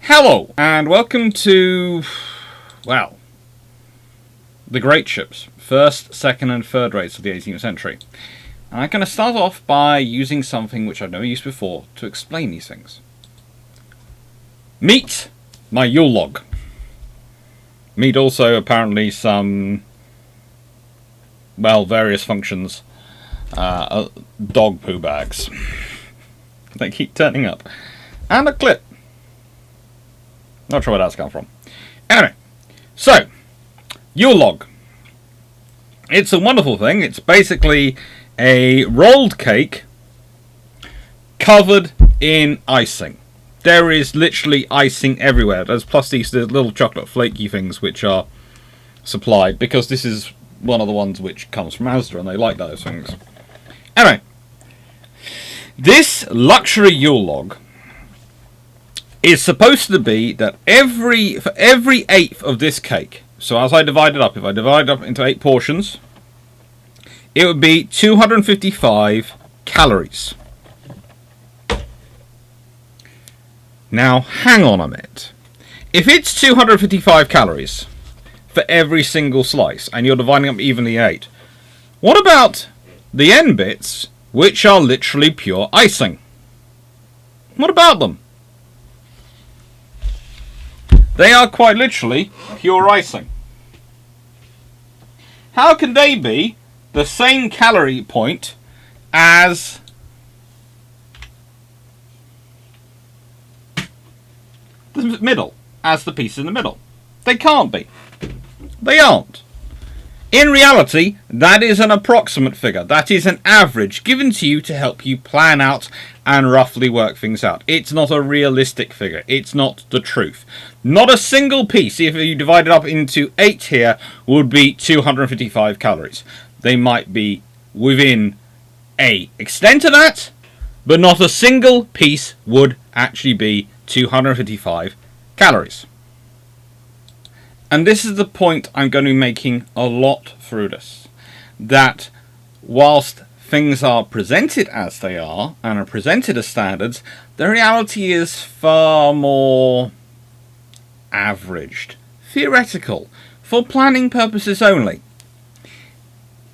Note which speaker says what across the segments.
Speaker 1: Hello, and welcome to, well, the great ships. First, second, and third rates of the 18th century. And I'm going to start off by using something which I've never used before to explain these things. Meet my Yule log. Meet also, apparently, some, well, various functions. Dog poo bags. They keep turning up. And a clip. Not sure where that's come from. Anyway, so, Yule log. It's a wonderful thing. It's basically a rolled cake covered in icing. There is literally icing everywhere. There's plus these little chocolate flaky things which are supplied, because this is one of the ones which comes from Asda and they like those things. Anyway, this luxury Yule log is supposed to be that for every eighth of this cake, so as I divide it up, if I divide it up into 8 portions, it would be 255 calories. Now, hang on a minute. If it's 255 calories for every single slice, and you're dividing up evenly 8, what about the end bits, which are literally pure icing? What about them? They are quite literally pure icing. How can they be the same calorie point as the middle, as the piece in the middle? They can't be. They aren't. In reality, that is an approximate figure. That is an average given to you to help you plan out and roughly work things out. It's not a realistic figure. It's not the truth. Not a single piece, if you divide it up into 8 here, would be 255 calories. They might be within a extent of that, but not a single piece would actually be 255 calories. And this is the point I'm going to be making a lot through this. That whilst things are presented as they are, and are presented as standards, the reality is far more averaged, theoretical, for planning purposes only.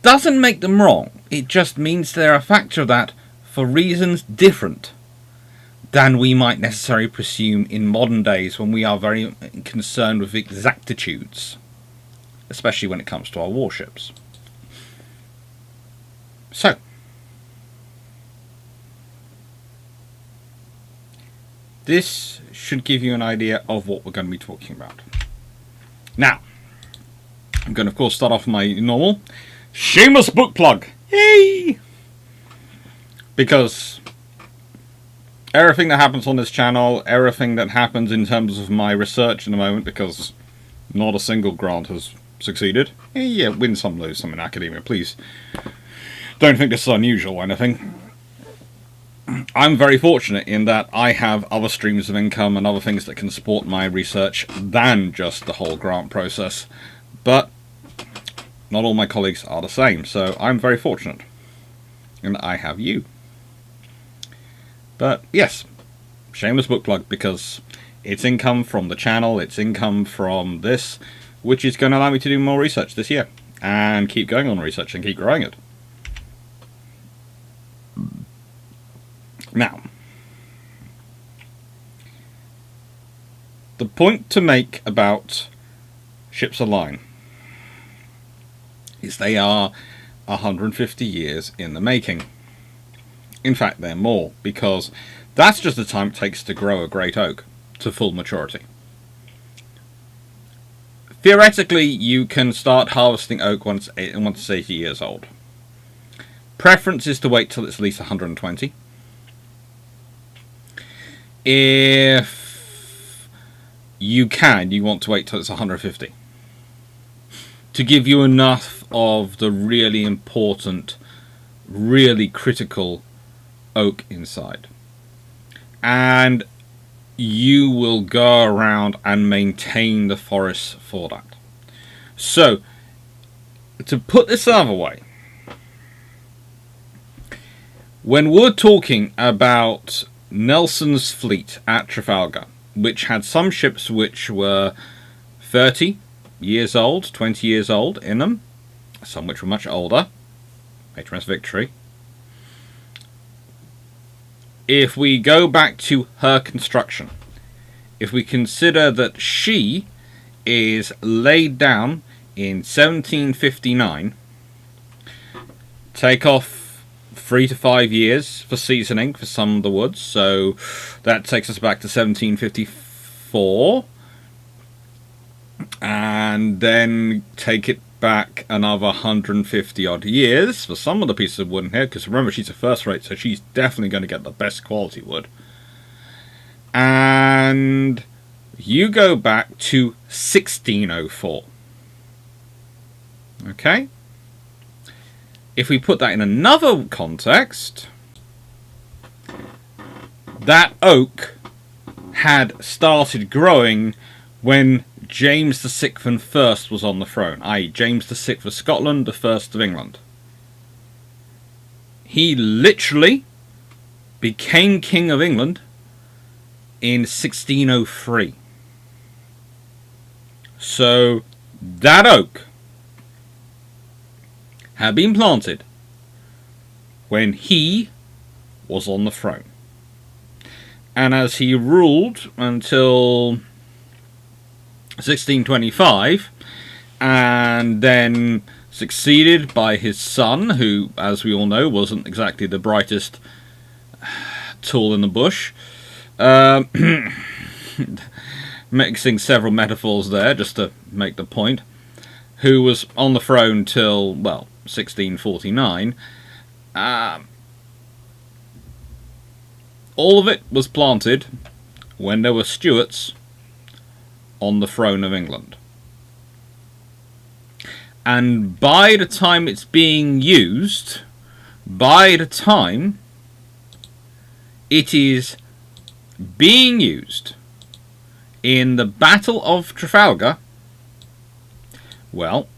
Speaker 1: Doesn't make them wrong, it just means they're a factor of that for reasons different than we might necessarily presume in modern days, when we are very concerned with exactitudes, especially when it comes to our warships. So, this should give you an idea of what we're going to be talking about. Now, I'm going to, of course, start off with my normal shameless book plug. Yay! Because everything that happens on this channel, everything that happens in terms of my research in the moment, because not a single grant has succeeded. Yeah, win some, lose some in academia, please. Don't think this is unusual or anything. I'm very fortunate in that I have other streams of income and other things that can support my research than just the whole grant process. But not all my colleagues are the same, so I'm very fortunate. And I have you. But yes, shameless book plug, because it's income from the channel, it's income from this, which is going to allow me to do more research this year, and keep going on research and keep growing it. Now, the point to make about Ships of Line is they are 150 years in the making. In fact, they're more, because that's just the time it takes to grow a great oak to full maturity. Theoretically, you can start harvesting oak once it's 80 years old. Preference is to wait till it's at least 120. If you can, you want to wait till it's 150. To give you enough of the really important, really critical oak inside. And you will go around and maintain the forests for that. So, to put this another way, when we're talking about Nelson's fleet at Trafalgar, which had some ships which were 30 years old, 20 years old in them, some which were much older, HMS Victory. If we go back to her construction, if we consider that she is laid down in 1759, take off 3 to 5 years for seasoning for some of the woods, so that takes us back to 1754, and then take it back another 150 odd years for some of the pieces of wood in here, because remember, she's a first rate, so she's definitely going to get the best quality wood. And you go back to 1604. Okay? If we put that in another context, that oak had started growing when James VI and First was on the throne, i.e. James VI of Scotland, the First of England. He literally became King of England in 1603. So that oak had been planted when he was on the throne. And as he ruled until 1625, and then succeeded by his son, who, as we all know, wasn't exactly the brightest tool in the bush. Mixing several metaphors there, just to make the point. Who was on the throne till, well, 1649. All of it was planted when there were Stuarts on the throne of England. And by the time it's being used, by the time it is being used in the Battle of Trafalgar, well,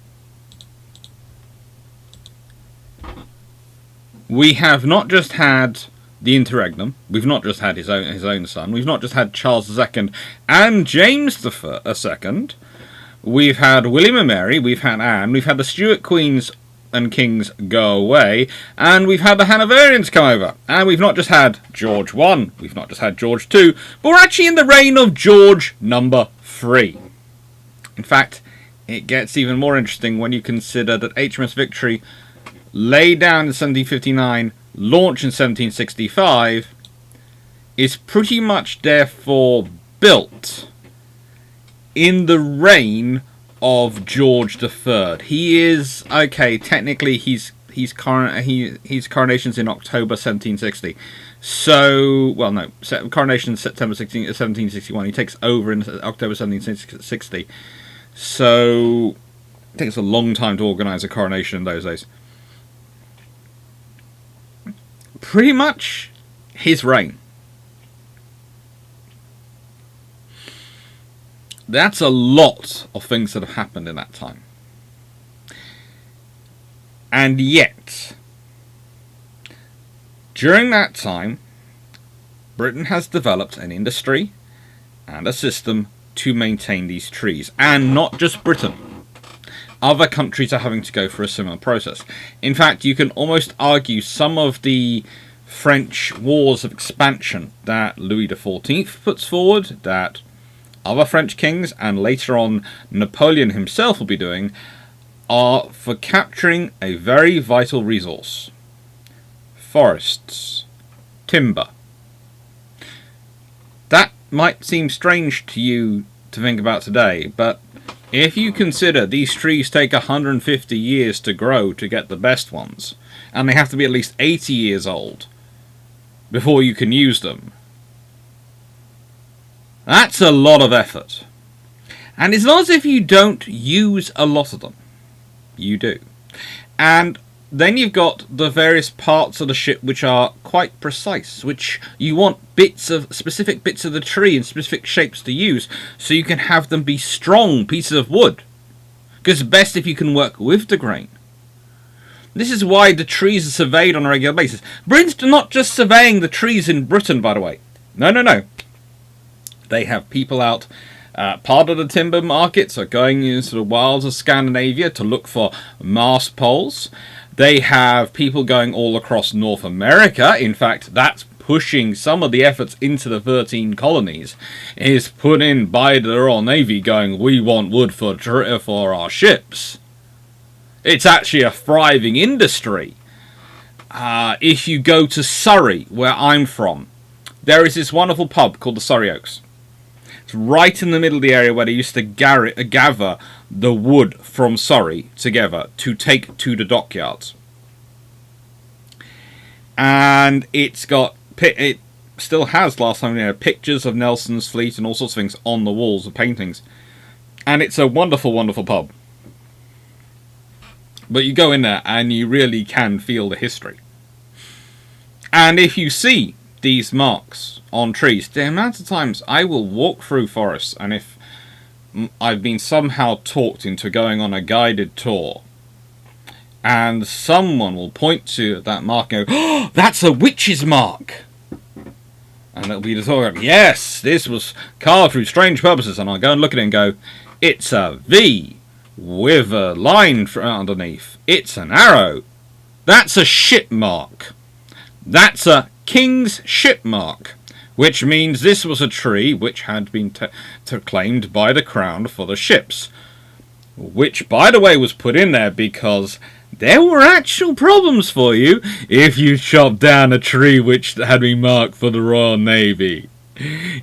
Speaker 1: we have not just had the interregnum, we've not just had his own son, we've not just had Charles II and James II, we've had William and Mary, we've had Anne, we've had the Stuart queens and kings go away, and we've had the Hanoverians come over, and we've not just had George I, we've not just had George II, but we're actually in the reign of George III. In fact, it gets even more interesting when you consider that HMS Victory, laid down in 1759, launched in 1765, is pretty much therefore built in the reign of George III. He is, okay, technically his coronation's in October 1760. So, well, no, coronation September 1761. He takes over in October 1760. So, it takes a long time to organise a coronation in those days. Pretty much his reign. That's a lot of things that have happened in that time. And yet, during that time, Britain has developed an industry and a system to maintain these trees. And not just Britain. Other countries are having to go through a similar process. In fact, you can almost argue some of the French wars of expansion that Louis XIV puts forward, that other French kings, and later on Napoleon himself will be doing, are for capturing a very vital resource. Forests. Timber. That might seem strange to you to think about today, but if you consider these trees take 150 years to grow to get the best ones, and they have to be at least 80 years old before you can use them, that's a lot of effort. And it's not as if you don't use a lot of them. You do. And then you've got the various parts of the ship which are quite precise, which you want specific bits of the tree in specific shapes to use, so you can have them be strong pieces of wood. Because it's best if you can work with the grain. This is why the trees are surveyed on a regular basis. Britain's not just surveying the trees in Britain, by the way. No. They have people out. Part of the timber markets are going into the wilds of Scandinavia to look for mast poles. They have people going all across North America. In fact, that's pushing some of the efforts into the 13 colonies. Is put in by the Royal Navy going, we want wood for our ships. It's actually a thriving industry. If you go to Surrey, where I'm from, there is this wonderful pub called the Surrey Oaks. It's right in the middle of the area where they used to gather the wood from Surrey together to take to the dockyards. And it still has, last time, pictures of Nelson's fleet and all sorts of things on the walls of paintings. And it's a wonderful, wonderful pub. But you go in there and you really can feel the history. And if you see these marks on trees, the amount of times I will walk through forests, and if I've been somehow talked into going on a guided tour, and someone will point to that mark and go, oh, that's a witch's mark! And it'll be the talk of, yes, this was carved through strange purposes, and I'll go and look at it and go, it's a V with a line underneath. It's an arrow. That's a ship mark. That's a king's ship mark, which means this was a tree which had been claimed by the crown for the ships, which, by the way, was put in there because there were actual problems for you if you chopped down a tree which had been marked for the Royal Navy.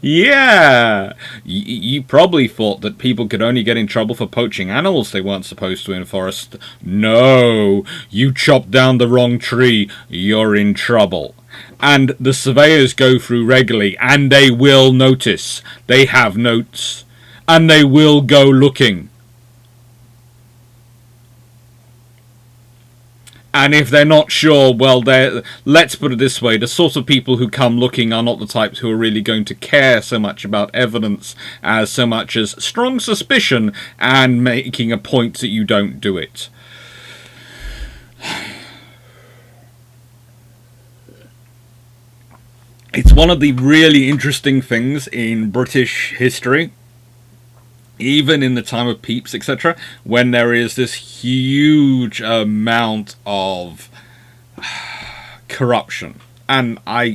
Speaker 1: Yeah, you probably thought that people could only get in trouble for poaching animals they weren't supposed to in a forest. No, you chopped down the wrong tree, you're in trouble. And the surveyors go through regularly, and they will notice. They have notes, and they will go looking. And if they're not sure, well, let's put it this way, the sort of people who come looking are not the types who are really going to care so much about evidence as so much as strong suspicion and making a point that you don't do it. It's one of the really interesting things in British history, even in the time of Pepys, etc., when there is this huge amount of corruption. And I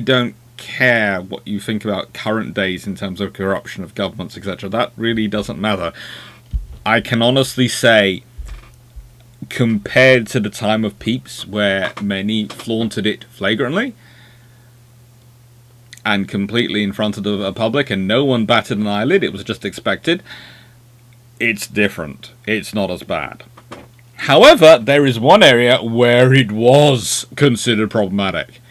Speaker 1: don't care what you think about current days in terms of corruption of governments, etc. That really doesn't matter. I can honestly say, compared to the time of Pepys, where many flaunted it flagrantly and completely in front of the public, and no one batted an eyelid, it was just expected, it's different. It's not as bad. However, there is one area where it was considered problematic.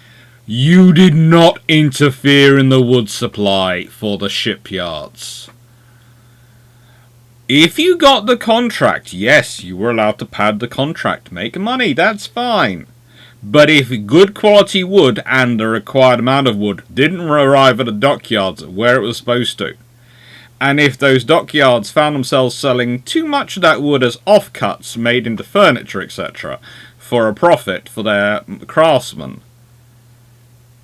Speaker 1: You did not interfere in the wood supply for the shipyards. If you got the contract, yes, you were allowed to pad the contract, make money, that's fine. But if good quality wood and the required amount of wood didn't arrive at the dockyards where it was supposed to, and if those dockyards found themselves selling too much of that wood as offcuts made into furniture, etc., for a profit for their craftsmen,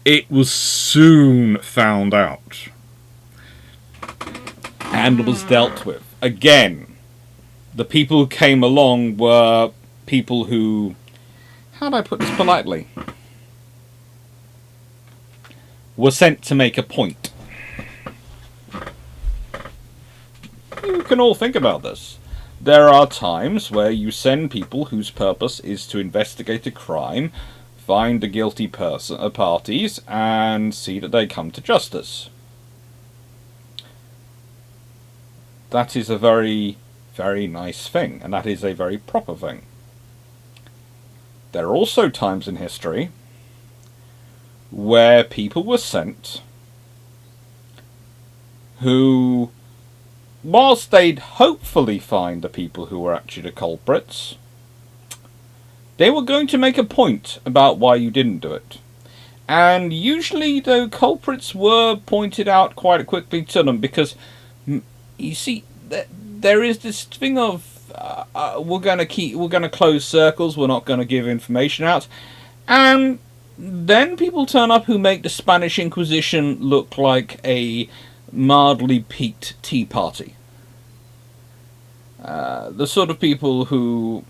Speaker 1: it was soon found out and was dealt with. Again, the people who came along were people who, how do I put this politely, were sent to make a point. You can all think about this. There are times where you send people whose purpose is to investigate a crime, find the guilty parties, and see that they come to justice. That is a very, very nice thing, and that is a very proper thing. There are also times in history where people were sent who, whilst they'd hopefully find the people who were actually the culprits, they were going to make a point about why you didn't do it. And usually the culprits were pointed out quite quickly to them, because you see, there is this thing of we're going to close circles, we're not going to give information out, and then people turn up who make the Spanish Inquisition look like a mildly peaked tea party. The sort of people who,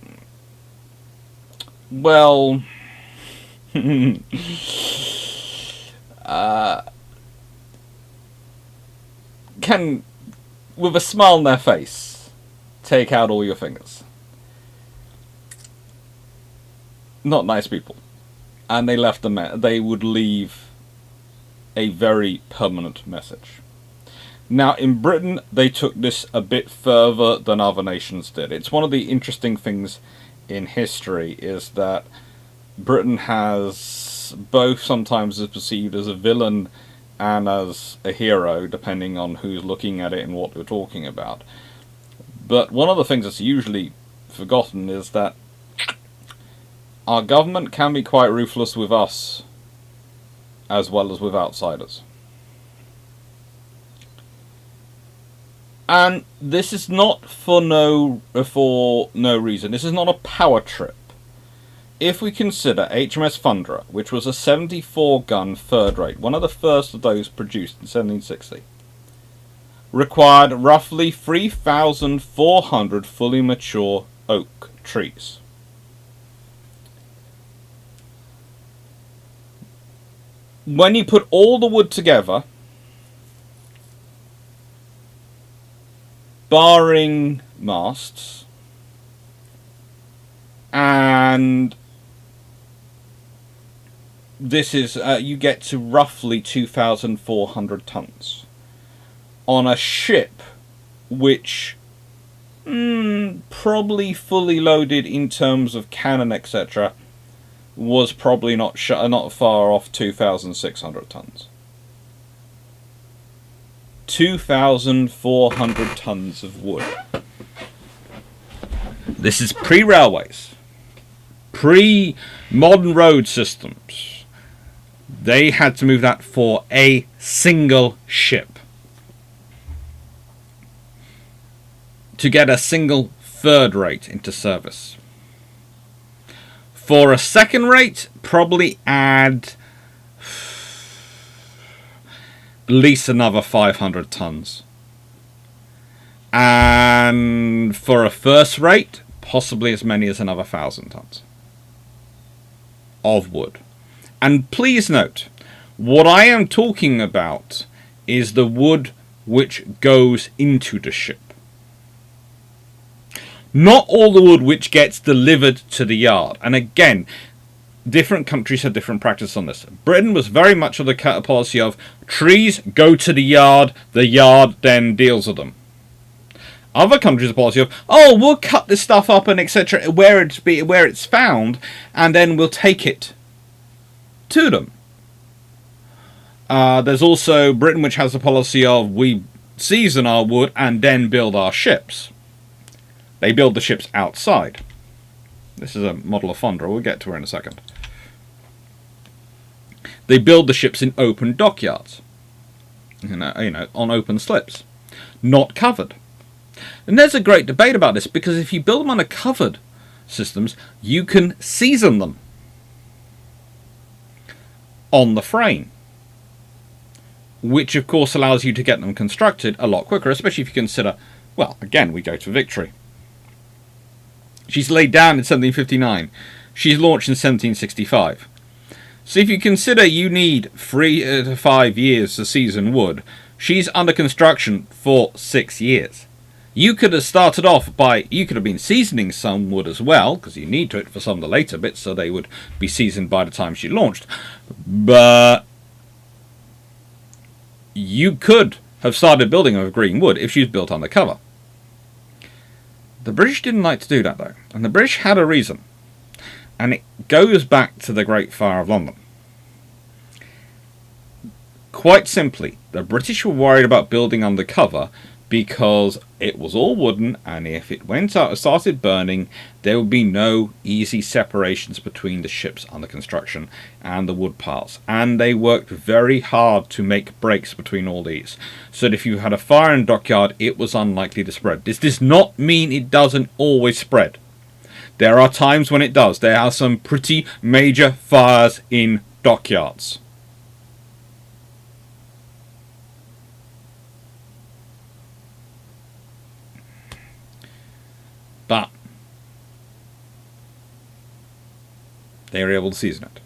Speaker 1: well, can, with a smile on their face, take out all your fingers. Not nice people. And they left they would leave a very permanent message. Now, in Britain, they took this a bit further than other nations did. It's one of the interesting things in history, is that Britain has both sometimes is perceived as a villain and as a hero, depending on who's looking at it and what we're talking about. But one of the things that's usually forgotten is that our government can be quite ruthless with us, as well as with outsiders. And this is not for no reason. This is not a power trip. If we consider HMS Thunderer, which was a 74-gun third rate, one of the first of those produced in 1760, required roughly 3,400 fully mature oak trees. When you put all the wood together, barring masts, and this is, you get to roughly 2,400 tons on a ship which probably fully loaded in terms of cannon, etc., was probably not far off 2,600 tons. 2,400 tons of wood. This is pre-railways, pre-modern road systems. They had to move that for a single ship. To get a single third rate into service. For a second rate, probably add at least another 500 tons. And for a first rate, possibly as many as another 1,000 tons of wood. And please note, what I am talking about is the wood which goes into the ship. Not all the wood which gets delivered to the yard. And again, different countries have different practice on this. Britain was very much of the policy of trees go to the yard then deals with them. Other countries have a policy of, oh, we'll cut this stuff up and etc. where it's found, and then we'll take it to them. There's also Britain, which has a policy of we season our wood and then build our ships. They build the ships outside. This is a model of Thunderer. We'll get to her in a second. They build the ships in open dockyards. You know, on open slips. Not covered. And there's a great debate about this, because if you build them on a covered systems, you can season them on the frame. Which, of course, allows you to get them constructed a lot quicker, especially if you consider, well, again, we go to Victory. She's laid down in 1759. She's launched in 1765. So if you consider you need 3 to 5 years to season wood, she's under construction for 6 years. You could have started off by, you could have been seasoning some wood as well, because you need to it for some of the later bits, so they would be seasoned by the time she launched. But you could have started building with green wood if she was built undercover. The British didn't like to do that, though. And the British had a reason. And it goes back to the Great Fire of London. Quite simply, the British were worried about building undercover because it was all wooden, and if it went out and started burning, there would be no easy separations between the ships under construction and the wood piles. And they worked very hard to make breaks between all these, so that if you had a fire in a dockyard, it was unlikely to spread. This does not mean it doesn't always spread. There are times when it does. There are some pretty major fires in dockyards. But they are able to season it.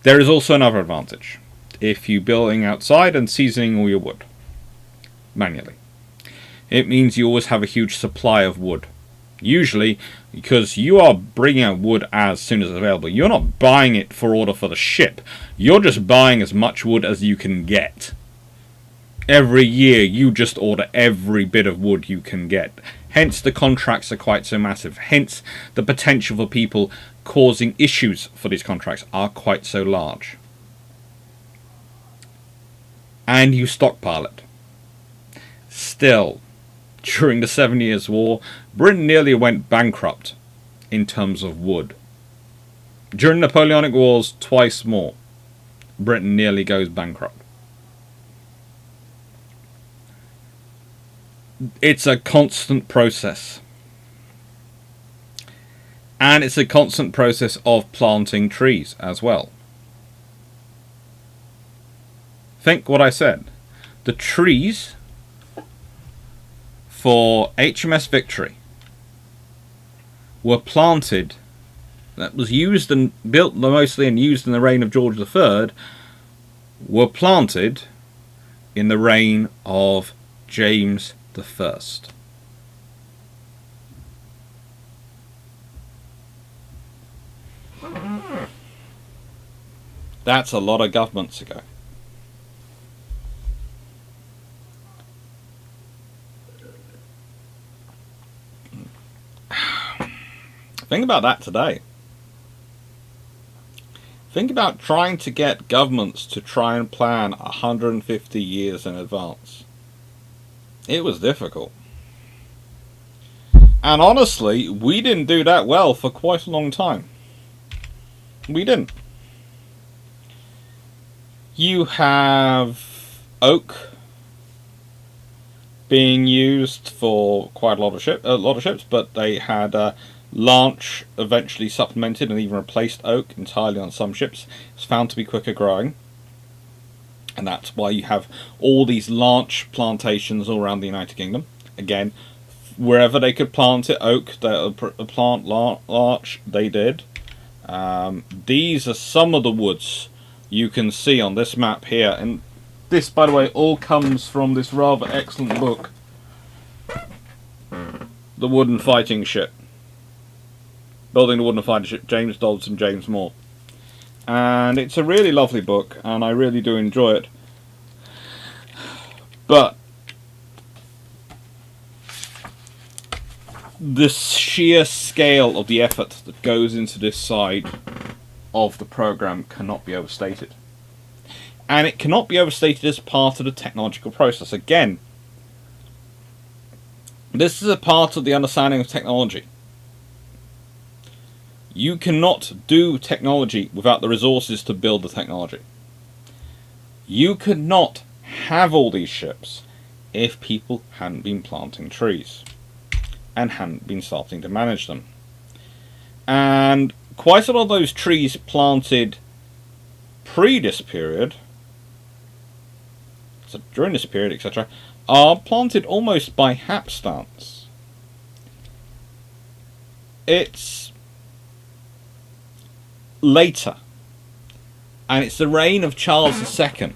Speaker 1: There is also another advantage. If you're building outside and seasoning all your wood manually, it means you always have a huge supply of wood. Usually, because you are bringing out wood as soon as it's available. You're not buying it for order for the ship. You're just buying as much wood as you can get. Every year, you just order every bit of wood you can get. Hence, the contracts are quite so massive. Hence, the potential for people causing issues for these contracts are quite so large. And you stockpile it. Still, during the 7 Years' War, Britain nearly went bankrupt in terms of wood. During the Napoleonic Wars, twice more, Britain nearly goes bankrupt. It's a constant process. And it's a constant process of planting trees as well. Think what I said. The trees for HMS Victory were planted, that was used and built mostly and used in the reign of George III, were planted in the reign of James I. That's a lot of governments ago. Think about that today. Think about trying to get governments to try and plan 150 years in advance. It was difficult. And honestly, we didn't do that well for quite a long time. We didn't. You have oak being used for quite a lot of ships, but they had larch eventually supplemented and even replaced oak entirely on some ships. It's found to be quicker growing, and that's why you have all these larch plantations all around the United Kingdom. Again, wherever they could plant it, oak, plant larch, they did. These are some of the woods you can see on this map here, and this, by the way, all comes from this rather excellent book, The Wooden Fighting Ship. Building the Wooden Fighting Ship, James Dodds and James Moore. And it's a really lovely book, and I really do enjoy it. But the sheer scale of the effort that goes into this side of the program cannot be overstated. And it cannot be overstated as part of the technological process. Again, this is a part of the understanding of technology. You cannot do technology without the resources to build the technology. You could not have all these ships if people hadn't been planting trees and hadn't been starting to manage them. And quite a lot of those trees planted pre this period, so during this period, etc., are planted almost by hapstance. It's later, and it's the reign of Charles II,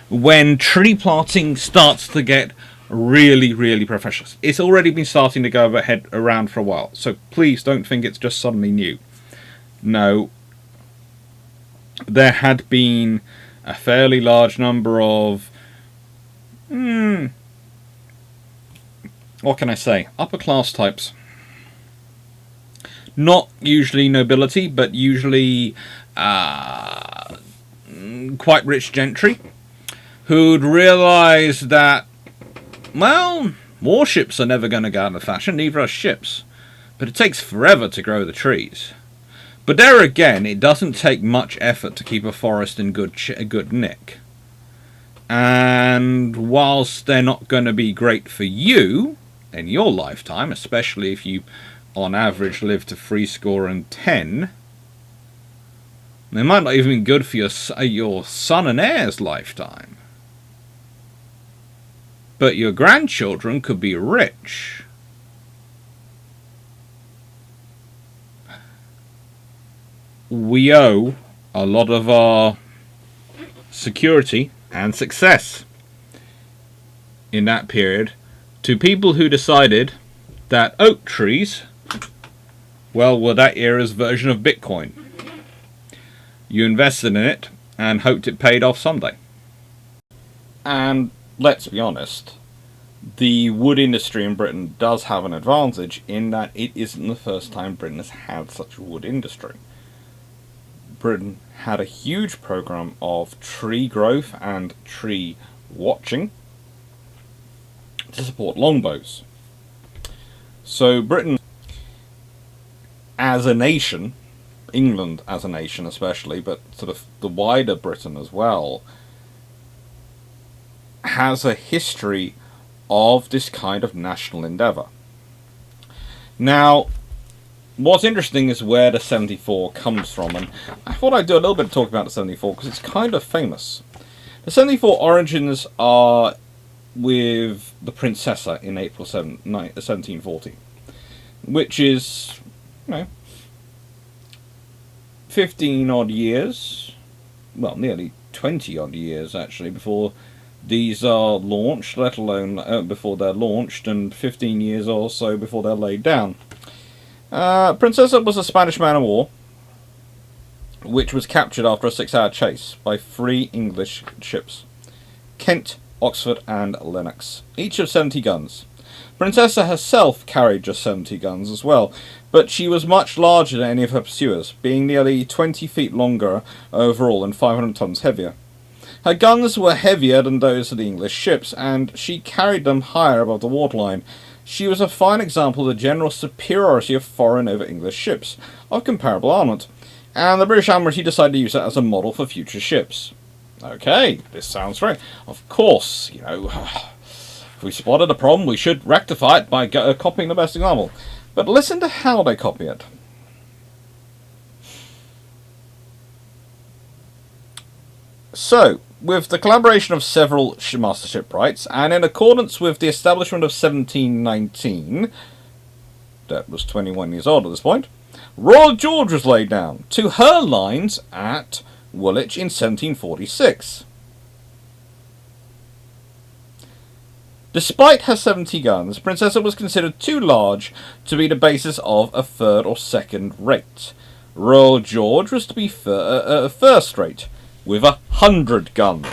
Speaker 1: when tree planting starts to get really, really professional. It's already been starting to go around for a while, so please don't think it's just suddenly new. No, there had been a fairly large number of, what can I say, upper class types. Not usually nobility, but usually quite rich gentry, who'd realise that, well, warships are never going to go out of fashion, neither are ships. But it takes forever to grow the trees. But there again, it doesn't take much effort to keep a forest in good nick. And whilst they're not going to be great for you in your lifetime, especially if you on average live to 70 and 10, They might not even be good for your son and heir's lifetime. But your grandchildren could be rich. We owe a lot of our security and success in that period to people who decided that oak trees, well, were that era's version of Bitcoin. You invested in it and hoped it paid off someday. And let's be honest, the wood industry in Britain does have an advantage in that it isn't the first time Britain has had such a wood industry. Britain had a huge program of tree growth and tree watching to support longbows. So Britain as a nation, England as a nation especially, but sort of the wider Britain as well, has a history of this kind of national endeavour. Now, what's interesting is where the 74 comes from, and I thought I'd do a little bit of talking about the 74 because it's kind of famous. The 74 origins are with the Princessa in April 1740, which is, 15 odd years, well, nearly 20 odd years actually, before these are launched, let alone before they're launched, and 15 years or so before they're laid down. Princessa was a Spanish man-of-war, which was captured after a 6-hour chase by 3 English ships, Kent, Oxford and Lennox, each of 70 guns. Princessa herself carried just 70 guns as well, but she was much larger than any of her pursuers, being nearly 20 feet longer overall and 500 tons heavier. Her guns were heavier than those of the English ships, and she carried them higher above the waterline. She was a fine example of the general superiority of foreign over English ships, of comparable armament, and the British Admiralty decided to use it as a model for future ships. Okay, this sounds right. Of course, if we spotted a problem, we should rectify it by copying the best example. But listen to how they copy it. So, with the collaboration of several master shipwrights, and in accordance with the establishment of 1719, that was 21 years old at this point, Royal George was laid down to her lines at Woolwich in 1746. Despite her 70 guns, Princessa was considered too large to be the basis of a third or second rate. Royal George was to be first rate, with 100 guns.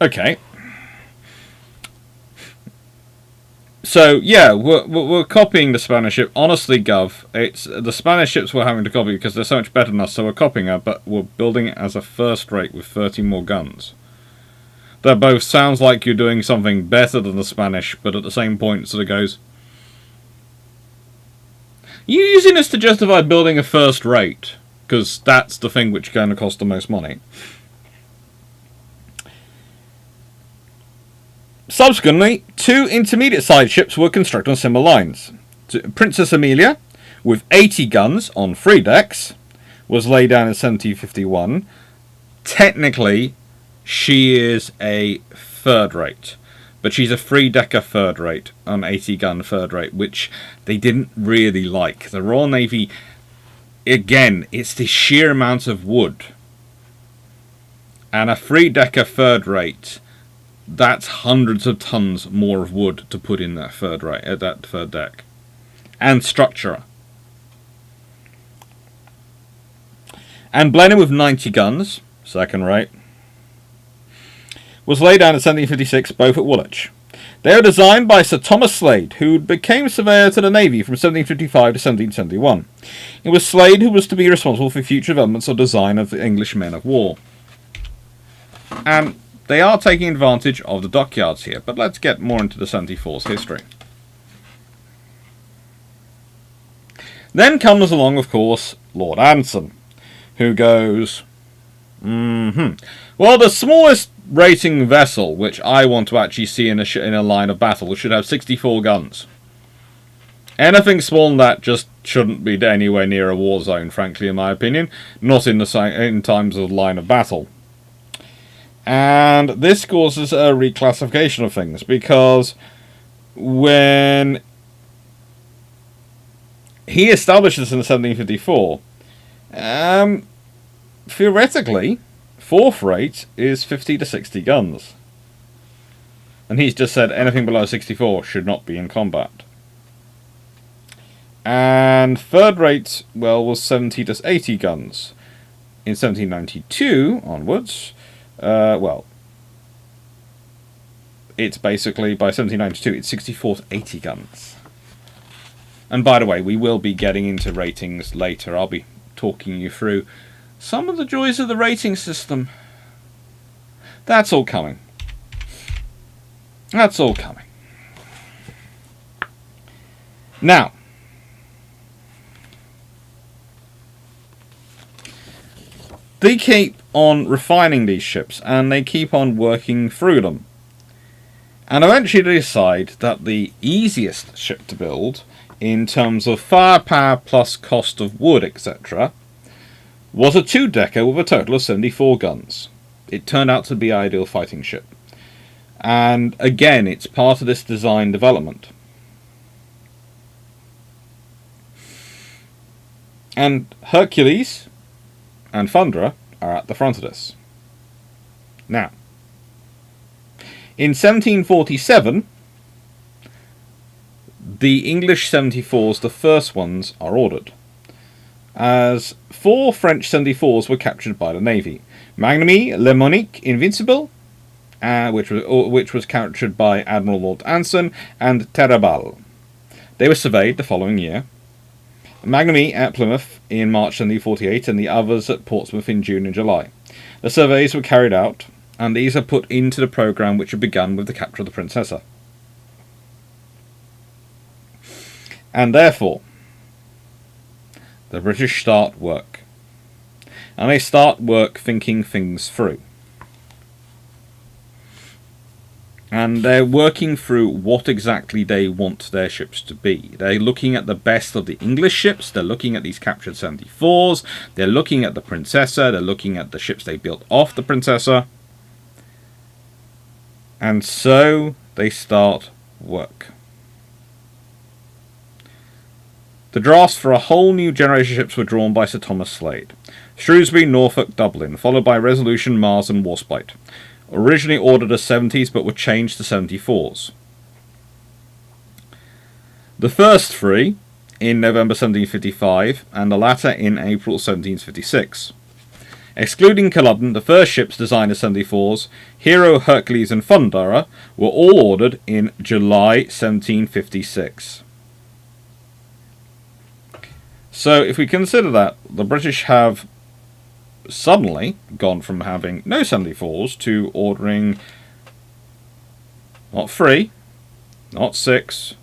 Speaker 1: Okay. So, yeah, we're copying the Spanish ship. Honestly, Gov, it's the Spanish ships we're having to copy because they're so much better than us, so we're copying her, but we're building it as a first rate with 30 more guns. That both sounds like you're doing something better than the Spanish, but at the same point it sort of goes, you're using this to justify building a first rate, because that's the thing which is going to cost the most money. Subsequently, 2 intermediate-sized ships were constructed on similar lines. Princess Amelia, with 80 guns on 3 decks, was laid down in 1751. Technically, she is a third rate, but she's a 3-decker third rate, an 80-gun third rate, which they didn't really like. The Royal Navy, again, it's the sheer amount of wood. And a 3-decker third rate, that's hundreds of tons more of wood to put in that third deck. And structure. And Blenheim with 90 guns, second rate, was laid down in 1756, both at Woolwich. They were designed by Sir Thomas Slade, who became Surveyor to the Navy from 1755 to 1771. It was Slade who was to be responsible for future developments or design of the English men of war. And they are taking advantage of the dockyards here, but let's get more into the 74's history. Then comes along, of course, Lord Anson, who goes, well, the smallest rating vessel, which I want to actually see in a line of battle, should have 64 guns. Anything smaller than that just shouldn't be anywhere near a war zone, frankly, in my opinion. Not in times of line of battle. And this causes a reclassification of things, because when he established this in 1754, theoretically, 4th rate is 50 to 60 guns. And he's just said anything below 64 should not be in combat. And 3rd rate, well, was 70 to 80 guns. In 1792 onwards, it's basically, by 1792, it's 64 to 80 guns. And by the way, we will be getting into ratings later. I'll be talking you through some of the joys of the rating system. That's all coming. That's all coming. Now, they keep on refining these ships, and they keep on working through them. And eventually they decide that the easiest ship to build, in terms of firepower plus cost of wood, etc., was a 2-decker with a total of 74 guns. It turned out to be an ideal fighting ship. And again, it's part of this design development. And Hercules and Thunderer are at the front of this. Now, in 1747, the English 74s, the first ones, are ordered, as 4 French 74s were captured by the Navy. Magnamy, Le Monique, Invincible, which was captured by Admiral Lord Anson, and Terabal. They were surveyed the following year. Magnamy at Plymouth in March 1748, and the others at Portsmouth in June and July. The surveys were carried out, and these are put into the programme which had begun with the capture of the Princessa. And therefore, the British start work. And they start work thinking things through. And they're working through what exactly they want their ships to be. They're looking at the best of the English ships, they're looking at these captured 74s, they're looking at the Princessa, they're looking at the ships they built off the Princessa. And so they start work. The drafts for a whole new generation of ships were drawn by Sir Thomas Slade. Shrewsbury, Norfolk, Dublin, followed by Resolution, Mars and Warspite. Originally ordered as 70s but were changed to 74s. The first 3 in November 1755 and the latter in April 1756. Excluding Culloden, the first ships designed as 74s, Hero, Hercules and Thunderer, were all ordered in July 1756. So if we consider that, the British have suddenly gone from having no 74s to ordering not 3, not 6,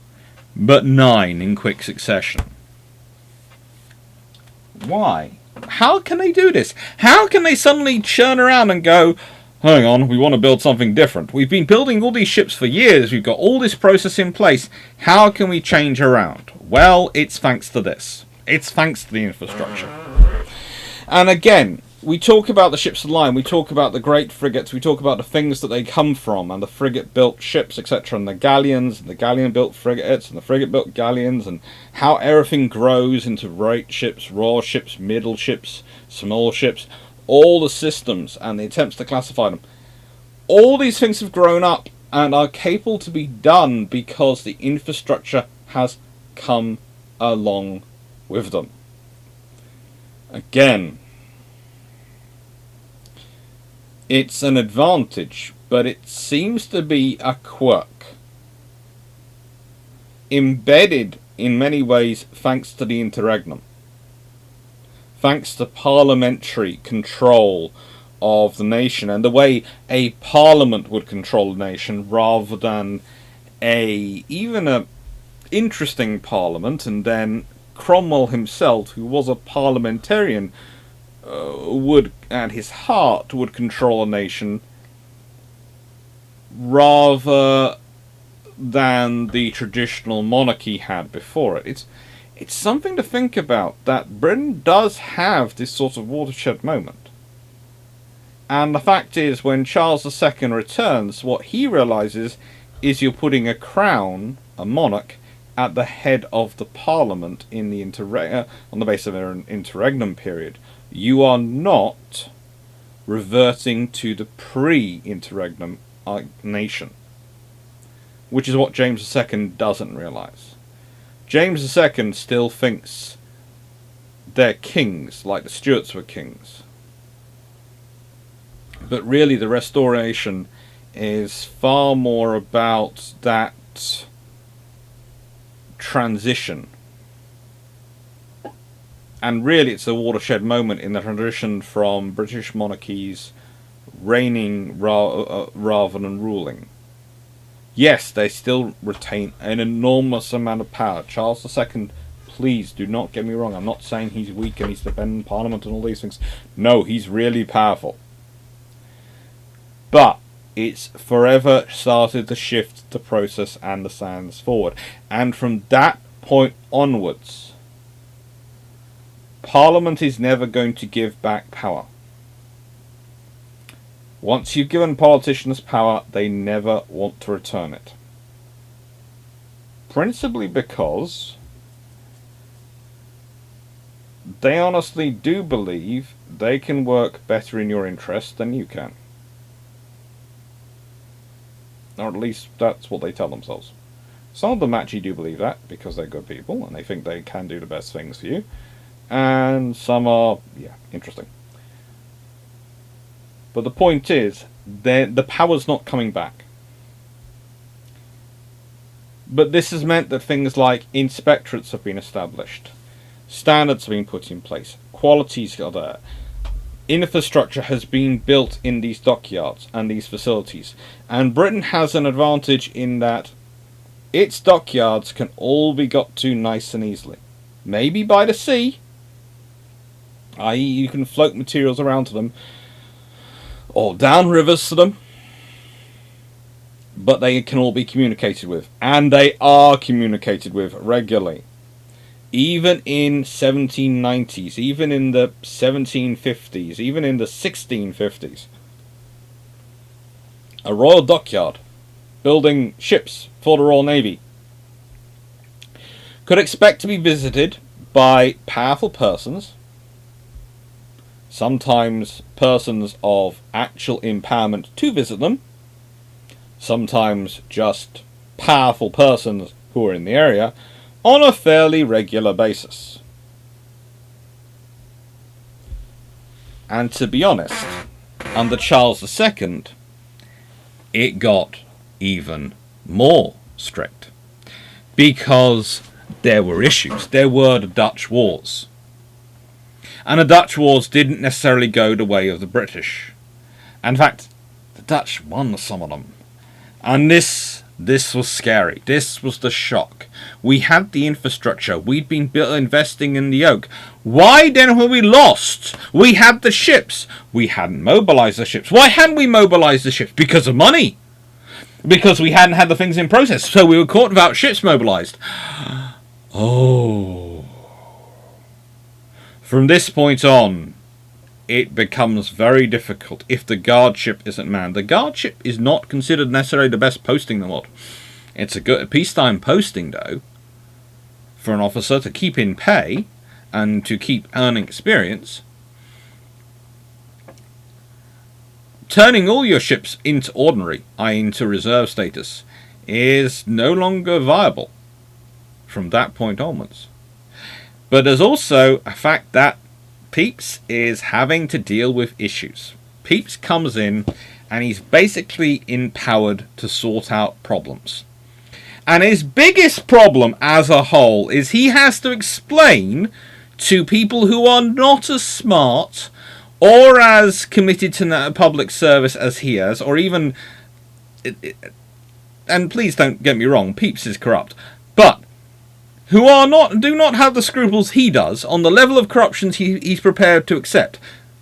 Speaker 1: but 9 in quick succession. Why? How can they do this? How can they suddenly churn around and go, hang on, we want to build something different. We've been building all these ships for years. We've got all this process in place. How can we change around? Well, it's thanks to this. It's thanks to the infrastructure. And again, we talk about the ships of the line, we talk about the great frigates, we talk about the things that they come from, and the frigate-built ships, etc., and the galleons, and the galleon-built frigates, and the frigate-built galleons, and how everything grows into right ships, raw ships, middle ships, small ships, all the systems, and the attempts to classify them. All these things have grown up, and are capable to be done because the infrastructure has come along with them. Again, it's an advantage, but it seems to be a quirk. Embedded in many ways thanks to the interregnum. Thanks to parliamentary control of the nation and the way a parliament would control the nation rather than even a interesting parliament, and then Cromwell himself, who was a parliamentarian, would, at his heart, would control a nation rather than the traditional monarchy had before it. It's something to think about, that Britain does have this sort of watershed moment. And the fact is, when Charles II returns, what he realises is you're putting a crown, a monarch, at the head of the Parliament in the on the basis of an interregnum period. You are not reverting to the pre-interregnum nation, which is what James II doesn't realise. James II still thinks they're kings, like the Stuarts were kings. But really the Restoration is far more about that transition. And really it's a watershed moment in the transition from British monarchies reigning rather than ruling. Yes, they still retain an enormous amount of power. Charles II, please do not get me wrong, I'm not saying he's weak and he's dependent on Parliament and all these things. No, he's really powerful. But it's forever started to shift the process and the sands forward. And from that point onwards, Parliament is never going to give back power. Once you've given politicians power, they never want to return it. Principally because they honestly do believe they can work better in your interest than you can. Or at least that's what they tell themselves. Some of them actually do believe that because they're good people and they think they can do the best things for you. And some are, interesting. But the point is, the power's not coming back. But this has meant that things like inspectorates have been established. Standards have been put in place. Qualities are there. Infrastructure has been built in these dockyards and these facilities. And Britain has an advantage in that its dockyards can all be got to nice and easily. Maybe by the sea, i.e. you can float materials around to them, or down rivers to them, but they can all be communicated with. And they are communicated with regularly. Even in 1790s, even in the 1750s, even in the 1650s. A royal dockyard, building ships for the Royal Navy, could expect to be visited by powerful persons, sometimes persons of actual empowerment to visit them, sometimes just powerful persons who are in the area, on a fairly regular basis. And to be honest, under Charles II, it got even more strict. Because there were issues. There were the Dutch Wars. And the Dutch Wars didn't necessarily go the way of the British. In fact, the Dutch won some of them. And this was scary. This was the shock. We had the infrastructure. We'd been investing in the oak. Why then were we lost? We had the ships. We hadn't mobilized the ships. Why hadn't we mobilized the ships? Because of money. Because we hadn't had the things in process. So we were caught without ships mobilized. Oh. From this point on, it becomes very difficult if the guard ship isn't manned. The guard ship is not considered necessarily the best posting in the world. It's a good peacetime posting, though, for an officer to keep in pay and to keep earning experience. Turning all your ships into ordinary, i.e. into reserve status, is no longer viable from that point onwards. But there's also a fact that Pepys is having to deal with issues. Pepys comes in and he's basically empowered to sort out problems. And his biggest problem as a whole is he has to explain to people who are not as smart or as committed to public service as he has, or even... and please don't get me wrong, Pepys is corrupt, but who do not have the scruples he does on the level of corruption he's prepared to accept.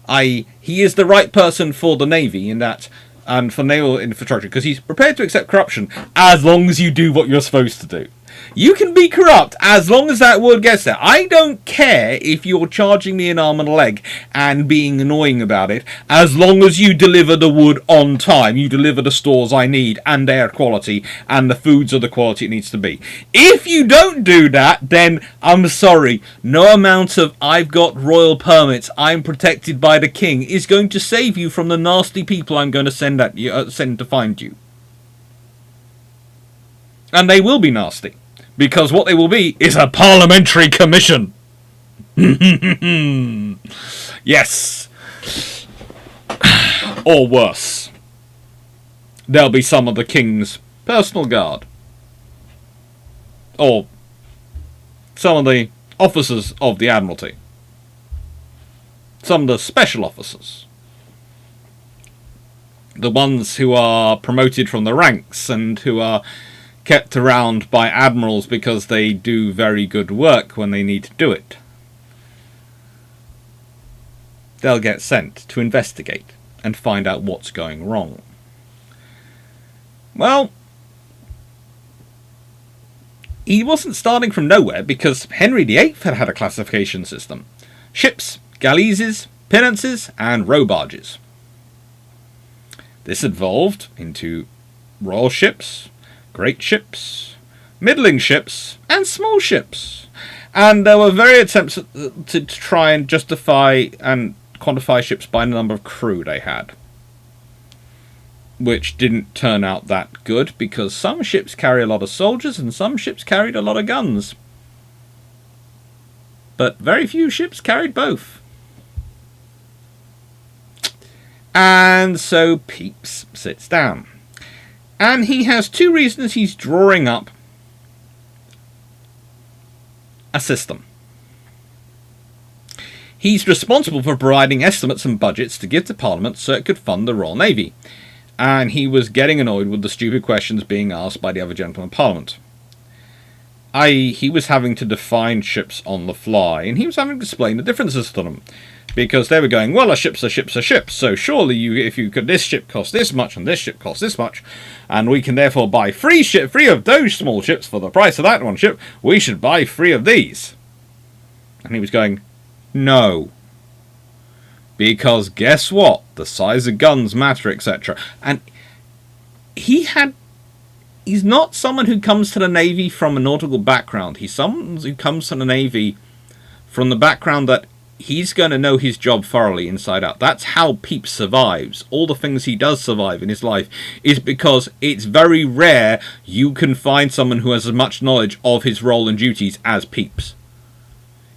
Speaker 1: I.e., he is the right person for the Navy in that and for naval infrastructure, because he's prepared to accept corruption as long as you do what you're supposed to do. You can be corrupt as long as that word gets there. I don't care if you're charging me an arm and a leg and being annoying about it, as long as you deliver the wood on time, you deliver the stores I need, and their quality, and the foods of the quality it needs to be. If you don't do that, then I'm sorry, no amount of I've got royal permits, I'm protected by the king, is going to save you from the nasty people I'm going to send at you, send to find you. And they will be nasty. Because what they will be is a parliamentary commission. Yes. Or worse. There'll be some of the king's personal guard. Or some of the officers of the Admiralty. Some of the special officers. The ones who are promoted from the ranks and who are kept around by admirals because they do very good work when they need to do it. They'll get sent to investigate and find out what's going wrong. Well, he wasn't starting from nowhere, because Henry VIII had a classification system. Ships, galleasses, pinnaces, and row barges. This evolved into royal ships, great ships, middling ships, and small ships. And there were various attempts to try and justify and quantify ships by the number of crew they had, which didn't turn out that good, because some ships carry a lot of soldiers and some ships carried a lot of guns. But very few ships carried both. And so Pepys sits down. And he has two reasons he's drawing up a system. He's responsible for providing estimates and budgets to give to Parliament so it could fund the Royal Navy. And he was getting annoyed with the stupid questions being asked by the other gentlemen in Parliament. He was having to define ships on the fly, and he was having to explain the differences to them. Because they were going, well, a ship's a ship's a ship, so surely this ship costs this much and this ship costs this much, and we can therefore buy free of those small ships for the price of that one ship, we should buy 3 of these. And he was going, no. Because guess what? The size of guns matter, etc. And he's not someone who comes to the Navy from a nautical background. He's someone who comes to the Navy from the background that he's going to know his job thoroughly inside out. That's how Pepys survives. All the things he does survive in his life is because it's very rare you can find someone who has as much knowledge of his role and duties as Pepys.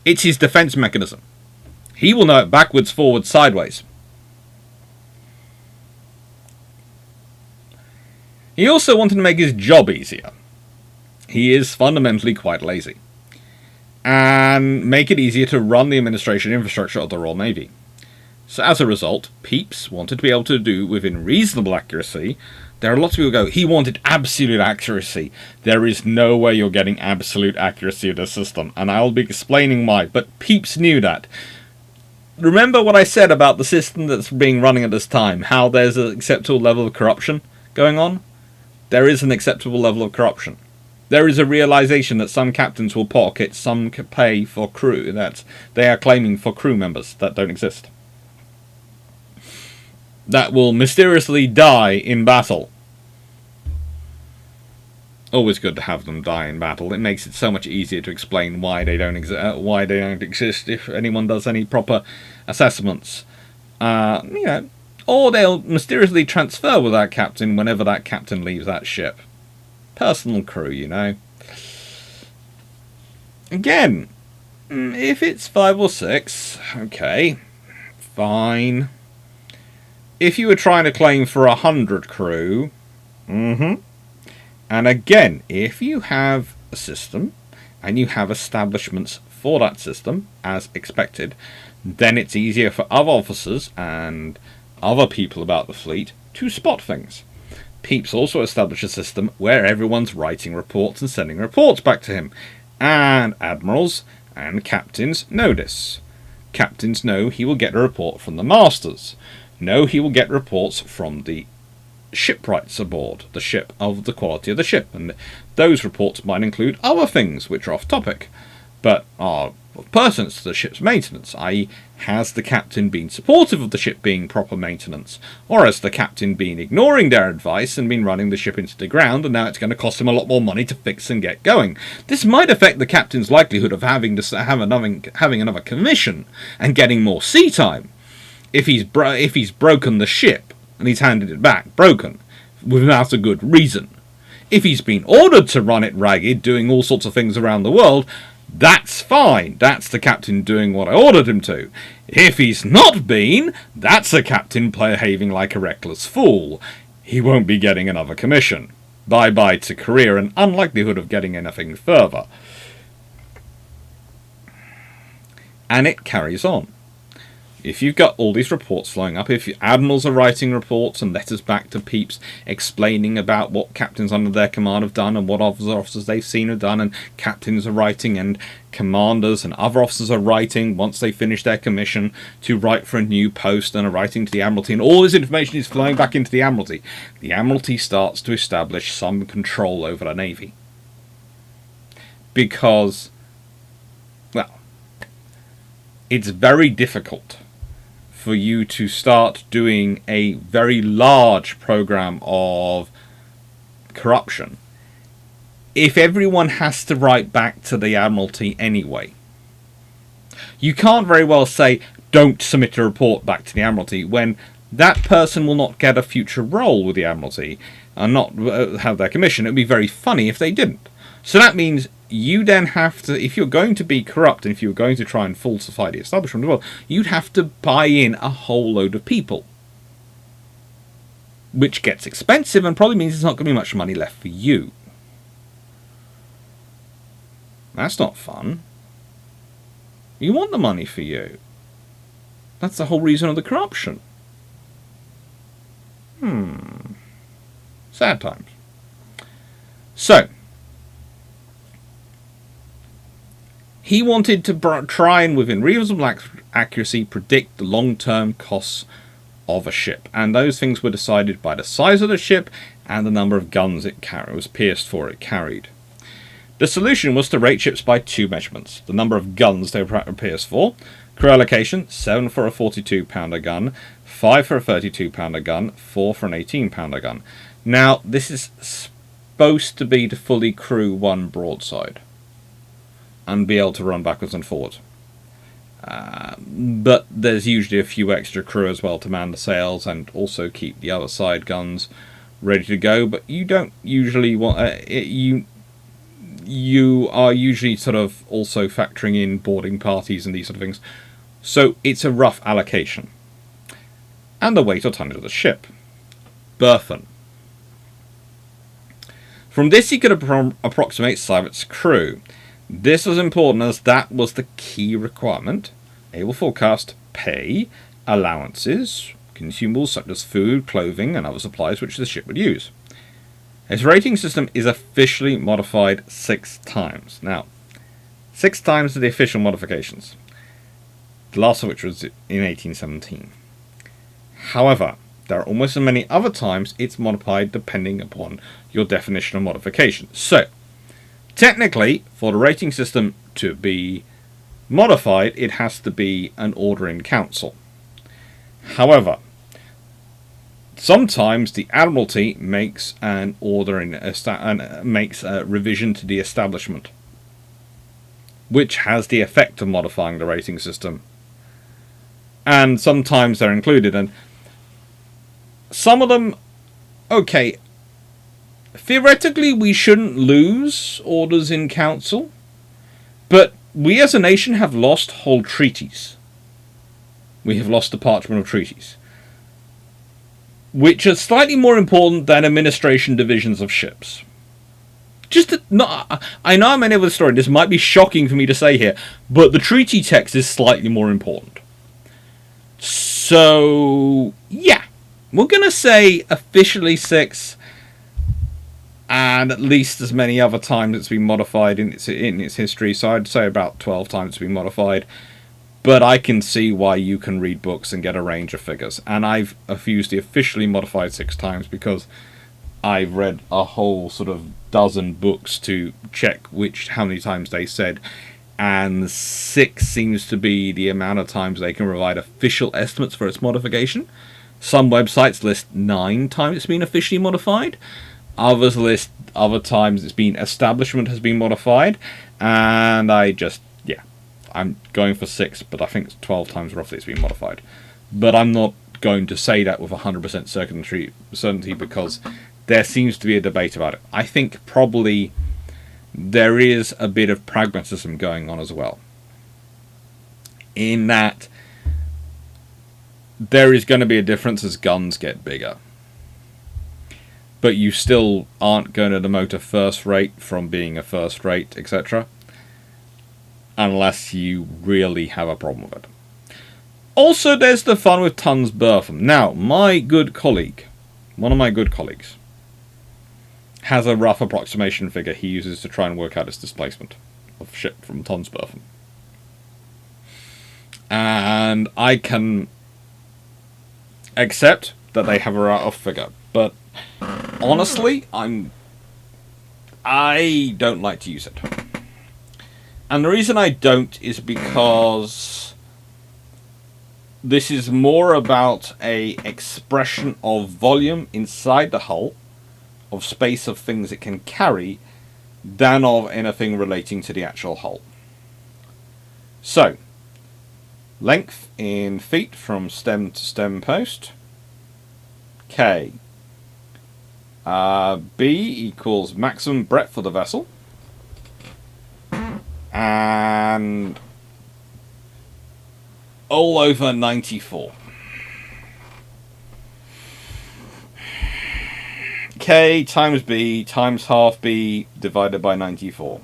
Speaker 1: It's his defense mechanism. He will know it backwards, forwards, sideways. He also wanted to make his job easier. He is fundamentally quite lazy. And make it easier to run the administration infrastructure of the Royal Navy. So as a result, Pepys wanted to be able to do within reasonable accuracy. There are lots of people who go, he wanted absolute accuracy. There is no way you're getting absolute accuracy of the system, and I'll be explaining why, but Pepys knew that. Remember what I said about the system that's being running at this time, how there's an acceptable level of corruption going on? There is an acceptable level of corruption. There is a realization that some captains will pocket some pay for crew that they are claiming for crew members that don't exist. That will mysteriously die in battle. Always good to have them die in battle. It makes it so much easier to explain why they don't exist if anyone does any proper assessments. Or they'll mysteriously transfer with that captain whenever that captain leaves that ship. Personal crew, you know. Again, if it's 5 or 6, okay, fine. If you were trying to claim for 100 crew, and again, if you have a system and you have establishments for that system, as expected, then it's easier for other officers and other people about the fleet to spot things. Pepys also established a system where everyone's writing reports and sending reports back to him, and admirals and captains know this. Captains know he will get a report from the masters. Know he will get reports from the shipwrights aboard the ship of the quality of the ship, and those reports might include other things which are off topic, but are of pertinence to the ship's maintenance, i.e. has the captain been supportive of the ship being proper maintenance, or has the captain been ignoring their advice and been running the ship into the ground, and now it's going to cost him a lot more money to fix and get going. This might affect the captain's likelihood of having another commission and getting more sea time if he's broken the ship and he's handed it back broken without a good reason. If he's been ordered to run it ragged, doing all sorts of things around the world, that's fine. That's the captain doing what I ordered him to. If he's not been, that's the captain behaving like a reckless fool. He won't be getting another commission. Bye-bye to career and unlikelihood of getting anything further. And it carries on. If you've got all these reports flowing up, if admirals are writing reports and letters back to peeps explaining about what captains under their command have done and what officers they've seen have done, and captains are writing and commanders and other officers are writing once they finish their commission to write for a new post and are writing to the Admiralty, and all this information is flowing back into the Admiralty starts to establish some control over the Navy. Because, well, it's very difficult for you to start doing a very large program of corruption if everyone has to write back to the Admiralty anyway. You can't very well say, don't submit a report back to the Admiralty, when that person will not get a future role with the Admiralty and not have their commission. It would be very funny if they didn't. So that means you then have to, if you're going to be corrupt and if you're going to try and falsify the establishment, well, you'd have to buy in a whole load of people, which gets expensive and probably means there's not going to be much money left for you. That's not fun. You want the money for you. That's the whole reason of the corruption. Sad times. So, he wanted to try and, within reasonable accuracy, predict the long-term costs of a ship. And those things were decided by the size of the ship and the number of guns it was pierced for it carried. The solution was to rate ships by two measurements: the number of guns they were pierced for, crew allocation, 7 for a 42-pounder gun, 5 for a 32-pounder gun, 4 for an 18-pounder gun. Now, this is supposed to be to fully crew one broadside and be able to run backwards and forwards. But there's usually a few extra crew as well to man the sails and also keep the other side guns ready to go. But you don't usually want... you are usually sort of also factoring in boarding parties and these sort of things. So it's a rough allocation. And the weight or tonnage of the ship. Burthen. From this he could approximate Seibert's crew. This was important as that was the key requirement. It will forecast pay, allowances, consumables such as food, clothing, and other supplies which the ship would use. Its rating system is officially modified 6 times. Now, 6 times are the official modifications, the last of which was in 1817. However, there are almost as many other times it's modified depending upon your definition of modification. So, technically, for the rating system to be modified, it has to be an order in council. However, sometimes the Admiralty makes an order and makes a revision to the establishment, which has the effect of modifying the rating system. And sometimes they're included, and some of them, okay, theoretically we shouldn't lose orders in council, but we as a nation have lost whole treaties. We have lost the parchment of treaties, which are slightly more important than administration divisions of ships. I know I'm any other story, this might be shocking for me to say here, but the treaty text is slightly more important. So, yeah, we're going to say officially 6, and at least as many other times it's been modified in its history, so I'd say about 12 times it's been modified. But I can see why you can read books and get a range of figures. And I've used the officially modified 6 times because I've read a whole sort of dozen books to check how many times they said. And 6 seems to be the amount of times they can provide official estimates for its modification. Some websites list 9 times it's been officially modified. Others list other times it's been establishment has been modified. And I'm going for 6, but I think it's 12 times roughly it's been modified. But I'm not going to say that with 100% certainty because there seems to be a debate about it. I think probably there is a bit of pragmatism going on as well. In that there is going to be a difference as guns get bigger. But you still aren't going to demote a first rate from being a first rate, etc. Unless you really have a problem with it. Also, there's the fun with tons Bertham. Now, my good colleague, one of my good colleagues, has a rough approximation figure he uses to try and work out its displacement of ship from tons Bertham. And I can accept that they have a rough figure, but honestly, I don't like to use it. And the reason I don't is because this is more about a expression of volume inside the hull, of space of things it can carry, than of anything relating to the actual hull. So, length in feet from stem to stem post, K. B equals maximum breadth of the vessel, and all over 94. K times B times half B divided by 94.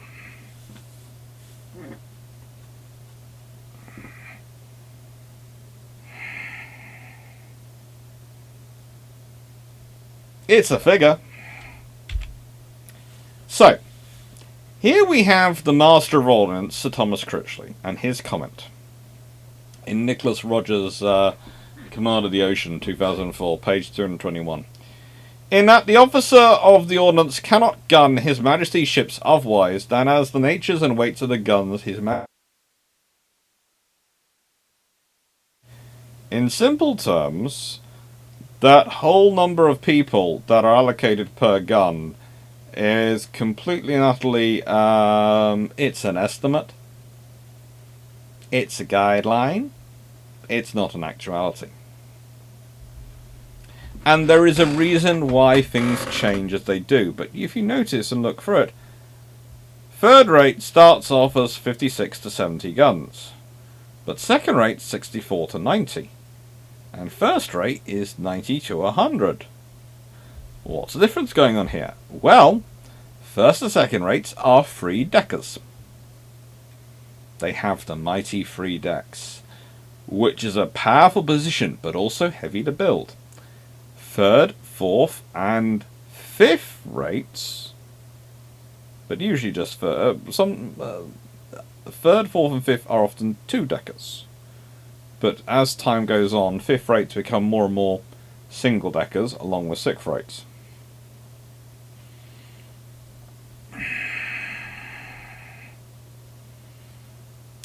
Speaker 1: It's a figure. So, here we have the Master of Ordnance, Sir Thomas Critchley, and his comment in Nicholas Rogers' Command of the Ocean, 2004, page 221. In that the officer of the ordnance cannot gun His Majesty's ships otherwise than as the natures and weights of the guns His Majesty. In simple terms, that whole number of people that are allocated per gun is completely and utterly, it's an estimate, it's a guideline, it's not an actuality. And there is a reason why things change as they do, but if you notice and look through it, third rate starts off as 56 to 70 guns, but second rate 64 to 90, and first rate is 90 to 100. What's the difference going on here? Well, first and second rates are 3-deckers. They have the mighty 3 decks, which is a powerful position, but also heavy to build. Third, fourth, and fifth rates, but usually just for third, fourth, and fifth are often 2-deckers. But as time goes on, fifth rates become more and more single-deckers, along with sixth rates.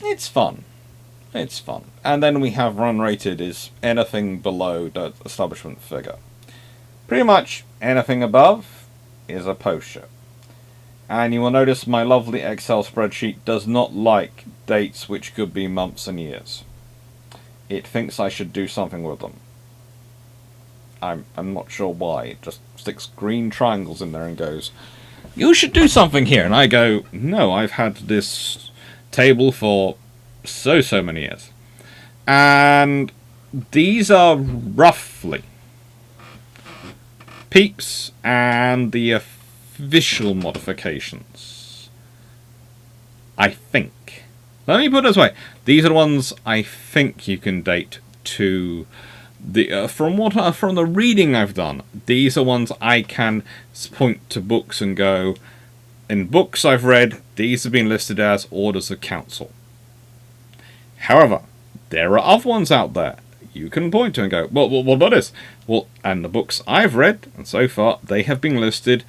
Speaker 1: It's fun. It's fun. And then we have run rated is anything below the establishment figure. Pretty much anything above is a post ship. And you will notice my lovely Excel spreadsheet does not like dates which could be months and years. It thinks I should do something with them. I'm not sure why. It just sticks green triangles in there and goes, "You should do something here." And I go, "No, I've had this table for so many years." And these are roughly peeps and the official modifications, I think. Let me put it this way. These are the ones I think you can date to the from the reading I've done. These are ones I can point to books and go, in books I've read, these have been listed as orders of council. However, There are other ones out there you can point to and go, well, what about this? Well, and the books I've read, and so far, they have been listed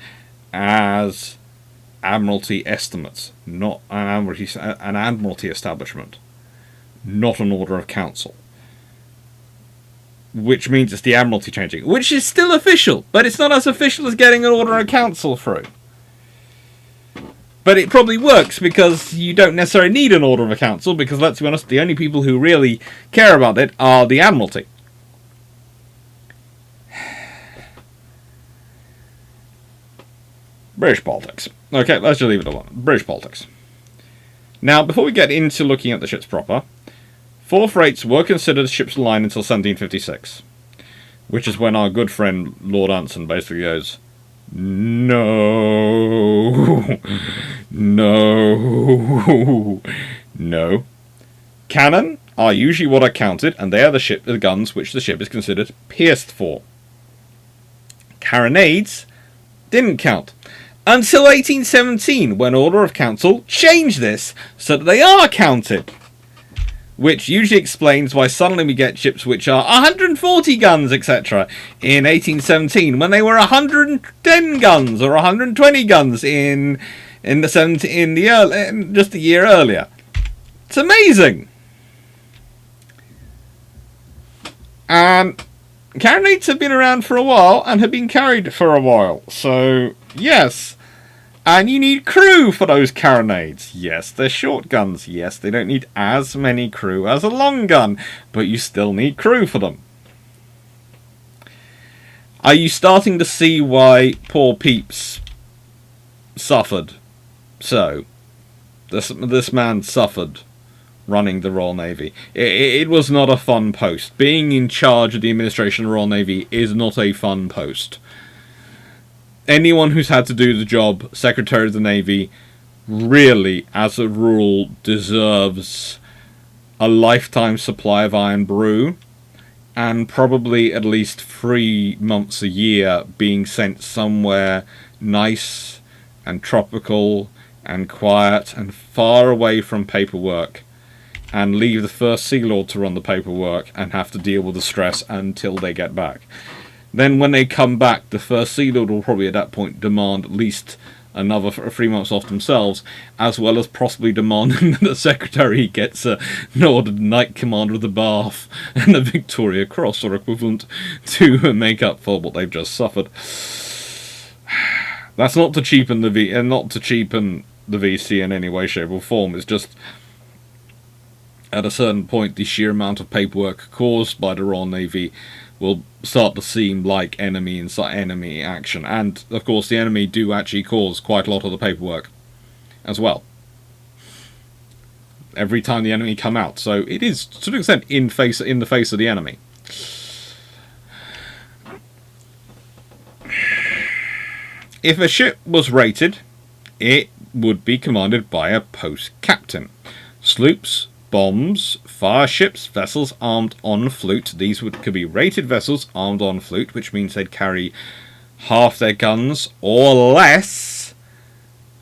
Speaker 1: as Admiralty estimates, not an Admiralty establishment, not an Order of Council. Which means it's the Admiralty changing, which is still official, but it's not as official as getting an Order of Council through. But it probably works because you don't necessarily need an Order of a Council, because let's be honest, the only people who really care about it are the Admiralty. British politics. Okay, let's just leave it alone. British politics. Now, before we get into looking at the ships proper, fourth rates were considered ships of the line until 1756, which is when our good friend Lord Anson basically goes, no, no, no. Cannon are usually what are counted, and they are the guns which the ship is considered pierced for. Carronades didn't count until 1817, when Order of Council changed this so that they are counted. Which usually explains why suddenly we get ships which are 140 guns, etc. in 1817, when they were 110 guns or 120 guns in just a year earlier. It's amazing. And carronades have been around for a while and have been carried for a while. So yes. And you need crew for those carronades. Yes, they're short guns. Yes, they don't need as many crew as a long gun, but you still need crew for them. Are you starting to see why poor Pepys suffered? So, this man suffered running the Royal Navy. It was not a fun post. Being in charge of the administration of the Royal Navy is not a fun post. Anyone who's had to do the job, Secretary of the Navy, really, as a rule, deserves a lifetime supply of iron brew, and probably at least 3 months a year being sent somewhere nice and tropical and quiet and far away from paperwork, and leave the First Sea Lord to run the paperwork and have to deal with the stress until they get back. Then when they come back, the First Sea Lord will probably at that point demand at least another 3 months off themselves, as well as possibly demanding that the Secretary gets an ordered Knight Commander of the Bath and the Victoria Cross or equivalent to make up for what they've just suffered. That's not to cheapen the VC in any way, shape or form. It's just at a certain point the sheer amount of paperwork caused by the Royal Navy will start to seem like enemy action. And, of course, the enemy do actually cause quite a lot of the paperwork as well. Every time the enemy come out. So it is, to an extent, in the face of the enemy. If a ship was rated, it would be commanded by a post captain. Sloops, bombs, fire ships, vessels armed en flute. These could be rated vessels armed en flute, which means they'd carry half their guns or less,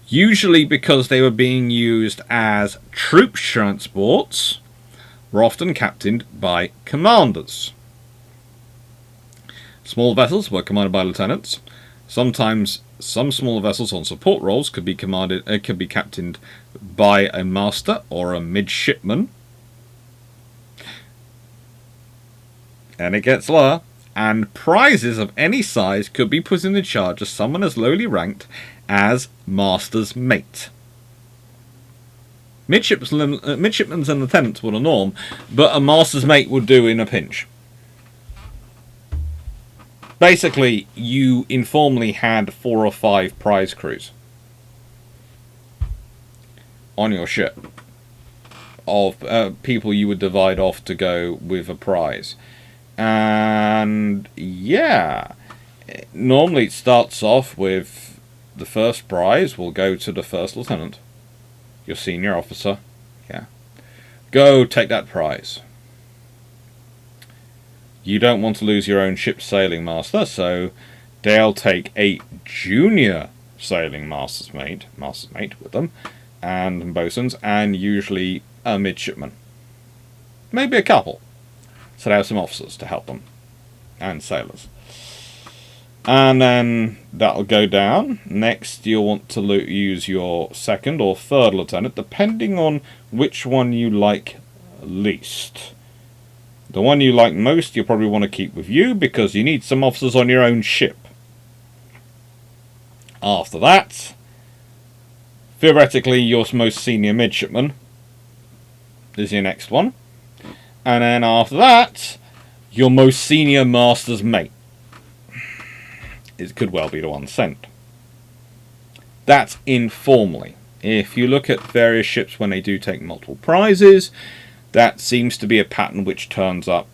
Speaker 1: usually because they were being used as troop transports, were often captained by commanders. Small vessels were commanded by lieutenants. Sometimes some smaller vessels on support roles could be captained by a master or a midshipman. And it gets lower. And prizes of any size could be put in the charge of someone as lowly ranked as master's mate. Midshipmen and lieutenants were the norm, but a master's mate would do in a pinch. Basically, you informally had 4 or 5 prize crews on your ship of people you would divide off to go with a prize. And yeah, normally it starts off with the first prize will go to the first lieutenant, your senior officer. Yeah, go take that prize. You don't want to lose your own ship's sailing master, so they'll take a junior sailing master's mate with them, and bosuns, and usually a midshipman. maybe a couple. So they have some officers to help them, and sailors. And then that'll go down. Next, you'll want to use your second or third lieutenant, depending on which one you like least. The one you like most, you'll probably want to keep with you, because you need some officers on your own ship. After that, theoretically, your most senior midshipman is your next one. And then after that, your most senior master's mate. It could well be the one sent. That's informally. If you look at various ships when they do take multiple prizes, that seems to be a pattern which turns up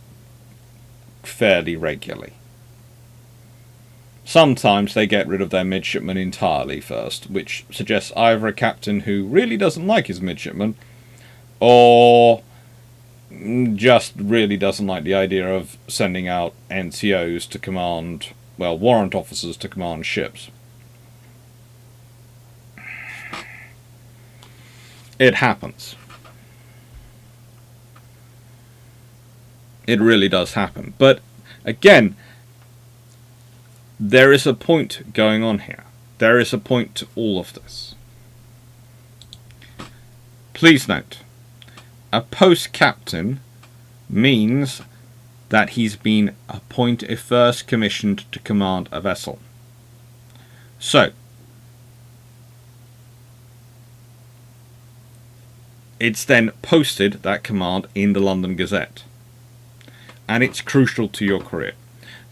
Speaker 1: fairly regularly. Sometimes they get rid of their midshipman entirely first, which suggests either a captain who really doesn't like his midshipman, or just really doesn't like the idea of sending out NCOs to command, well, warrant officers to command ships. It happens. It really does happen. But again, there is a point going on here. There is a point to all of this. Please note, a post captain means that he's been first commissioned to command a vessel. So, it's then posted, that command, in the London Gazette. And it's crucial to your career.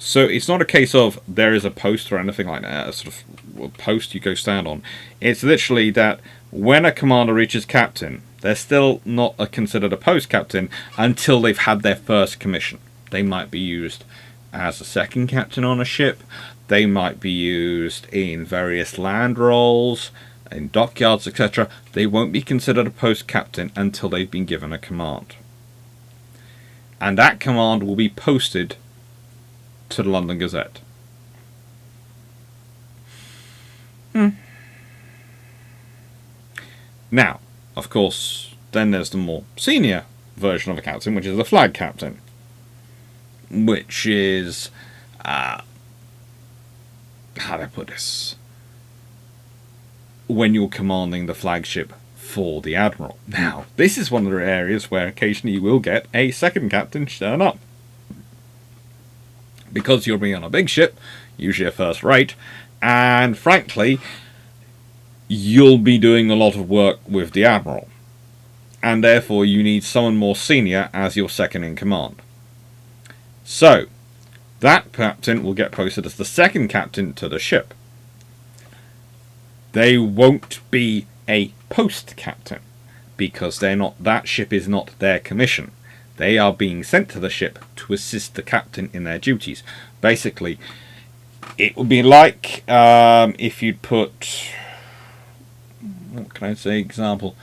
Speaker 1: So it's not a case of there is a post or anything like that, a sort of post you go stand on. It's literally that when a commander reaches captain, they're still not considered a post captain until they've had their first commission. They might be used as a second captain on a ship. They might be used in various land roles, in dockyards, etc. They won't be considered a post captain until they've been given a command. And that command will be posted to the London Gazette. Now, of course, then there's the more senior version of a captain, which is the flag captain, which is how do I put this? When you're commanding the flagship for the admiral. Now, this is one of the areas where occasionally you will get a second captain turn up. Because you'll be on a big ship, usually a first rate, and frankly, you'll be doing a lot of work with the admiral. And therefore you need someone more senior as your second in command. So, that captain will get posted as the second captain to the ship. They won't be a post captain, because they're not. That ship is not their commission. They are being sent to the ship to assist the captain in their duties. Basically, it would be like if you'd put, what can I say, example?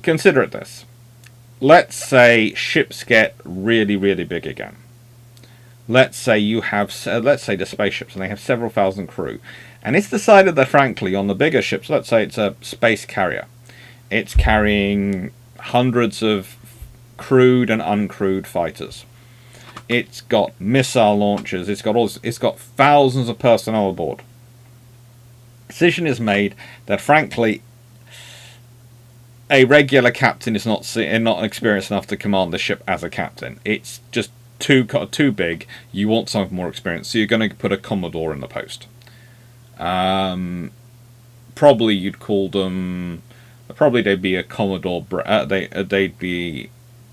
Speaker 1: Consider it this. Let's say ships get really, really big again. Let's say you have, let's say the spaceships, and they have several thousand crew. And it's decided that, frankly, on the bigger ships, let's say it's a space carrier. It's carrying hundreds of crewed and uncrewed fighters. It's got missile launchers. It's got thousands of personnel aboard. Decision is made that, frankly, a regular captain is not experienced enough to command the ship as a captain. It's just too big. You want someone more experienced, so you're going to put a commodore in the post. Probably you'd call them. Probably they'd be a commodore. They'd be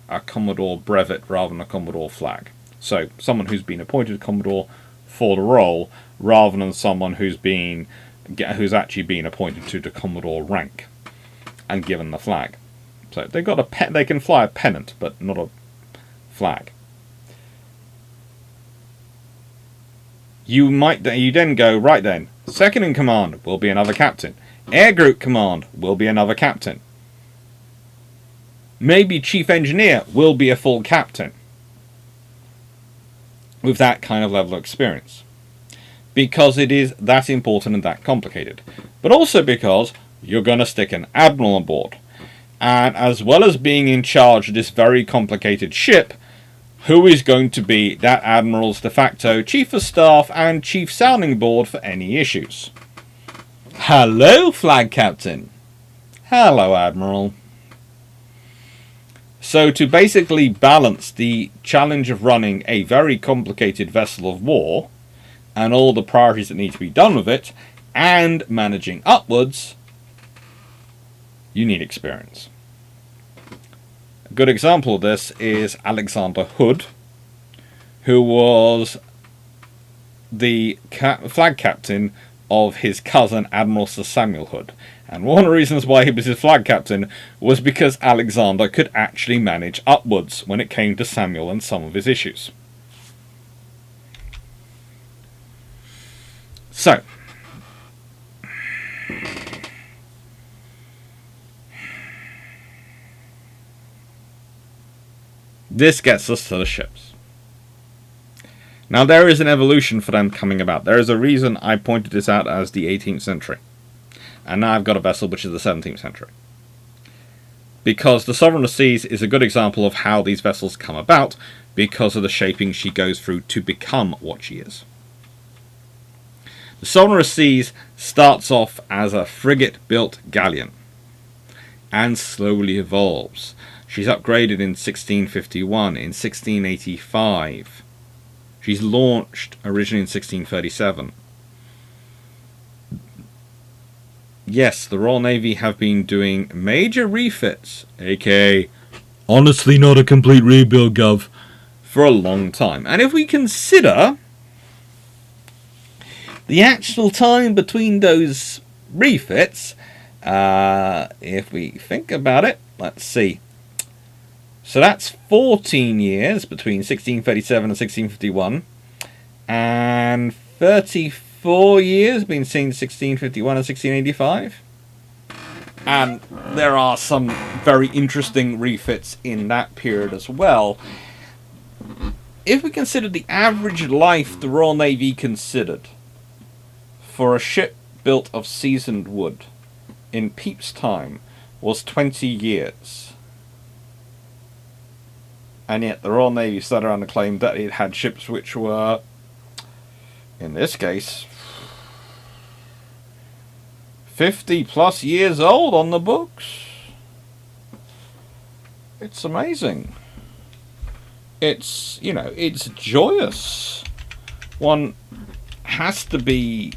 Speaker 1: a commodore brevet rather than a commodore flag. So someone who's been appointed commodore for the role, rather than someone who's actually been appointed to the commodore rank and given the flag. So they've got they can fly a pennant, but not a flag. You then go, right then, second in command will be another captain. Air group command will be another captain. Maybe chief engineer will be a full captain with that kind of level of experience. because it is that important and that complicated, but also because you're going to stick an admiral on board. And as well as being in charge of this very complicated ship, who is going to be that admiral's de facto chief of staff and chief sounding board for any issues? Hello, flag captain. Hello, admiral. So to basically balance the challenge of running a very complicated vessel of war and all the priorities that need to be done with it, and managing upwards, you need experience. A good example of this is Alexander Hood, who was the flag captain of his cousin Admiral Sir Samuel Hood. And one of the reasons why he was his flag captain was because Alexander could actually manage upwards when it came to Samuel and some of his issues. So, this gets us to the ships. Now there is an evolution for them coming about. There is a reason I pointed this out as the 18th century. And now I've got a vessel which is the 17th century. Because the Sovereign of the Seas is a good example of how these vessels come about, because of the shaping she goes through to become what she is. The Sovereign of the Seas starts off as a frigate-built galleon, and slowly evolves. She's upgraded in 1651, in 1685. She's launched originally in 1637. Yes, the Royal Navy have been doing major refits, aka honestly not a complete rebuild, Gov, for a long time. And if we consider the actual time between those refits, if we think about it, let's see. So that's 14 years between 1637 and 1651, and 34 years between 1651 and 1685. And there are some very interesting refits in that period as well. If we consider the average life the Royal Navy considered for a ship built of seasoned wood in Pepys' time was 20 years. And yet the Royal Navy sat around and claimed that it had ships which were, in this case, 50 plus years old on the books. It's amazing. It's, you know, it's joyous. One has to be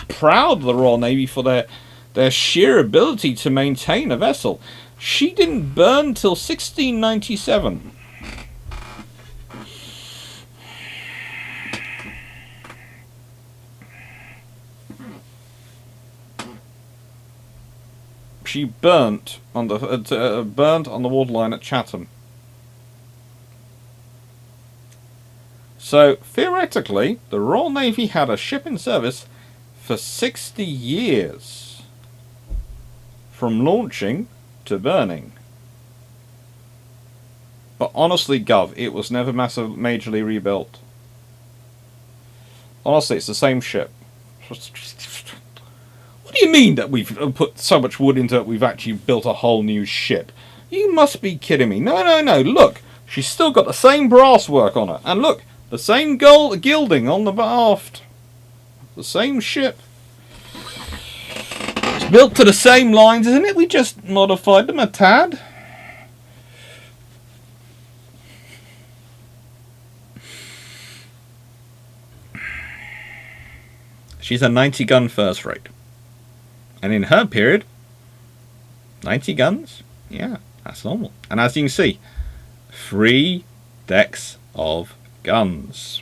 Speaker 1: proud of the Royal Navy for their sheer ability to maintain a vessel. She didn't burn till 1697. She burnt on the waterline at Chatham. So theoretically, the Royal Navy had a ship in service for 60 years, from launching to burning. But honestly, Gov, it was never majorly rebuilt. Honestly, it's the same ship. What do you mean that we've put so much wood into it, we've actually built a whole new ship? You must be kidding me. No, look, she's still got the same brass work on her. And look, the same gold gilding on the aft. The same ship. It's built to the same lines, isn't it? We just modified them a tad. She's a 90-gun first rate. And in her period, 90 guns? Yeah, that's normal. And as you can see, 3 decks of guns.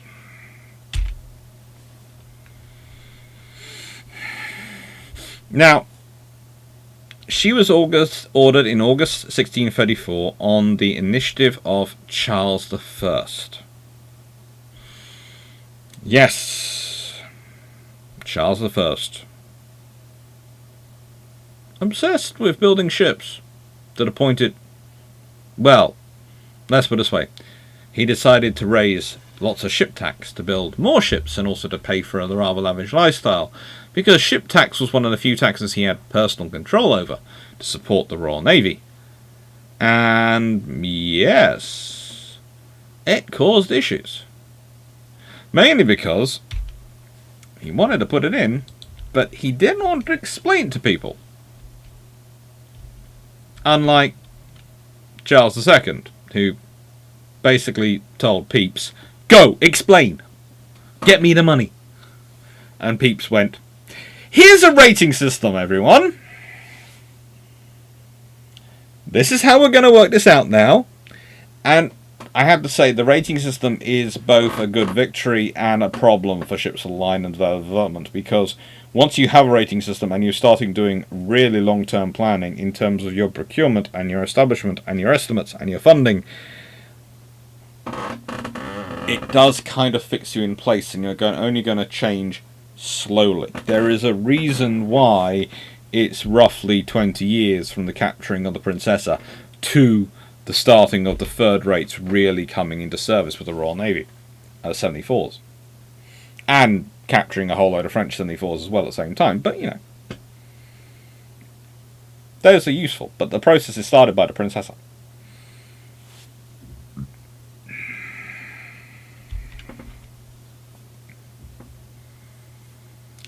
Speaker 1: Now, she was ordered in August 1634 on the initiative of Charles I. Yes, Charles I. Obsessed with building ships to the point it... Well, let's put it this way. He decided to raise lots of ship tax to build more ships and also to pay for the rather lavish lifestyle, because ship tax was one of the few taxes he had personal control over to support the Royal Navy. And yes, it caused issues. Mainly because he wanted to put it in, but he didn't want to explain it to people. Unlike Charles II, who basically told Pepys, "Go, explain. Get me the money." And Pepys went, "Here's a rating system, everyone. This is how we're going to work this out now." And I have to say, the rating system is both a good victory and a problem for ships of the line and development, because once you have a rating system and you're starting doing really long-term planning in terms of your procurement and your establishment and your estimates and your funding, it does kind of fix you in place, and you're only going to change slowly. There is a reason why it's roughly 20 years from the capturing of the Princessa to the starting of the third rates really coming into service with the Royal Navy, 74s. And capturing a whole load of French 74s as well at the same time. But, you know, those are useful. But the process is started by the Princessa.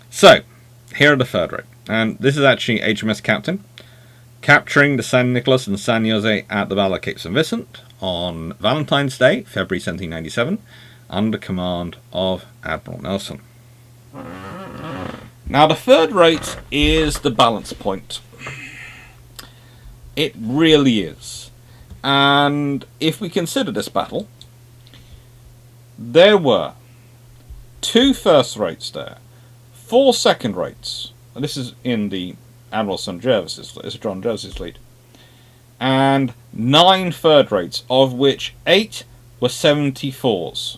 Speaker 1: So, here are the third rate. And this is actually HMS Captain, capturing the San Nicolas and San Jose at the Battle of Cape St. Vincent on Valentine's Day, February 1797, under command of Admiral Nelson. Now, the third rate is the balance point. It really is. And if we consider this battle, there were 2 first rates there, 4 second rates, and this is in the Admiral John Jervis's fleet, and 9 third rates, of which 8 were 74s.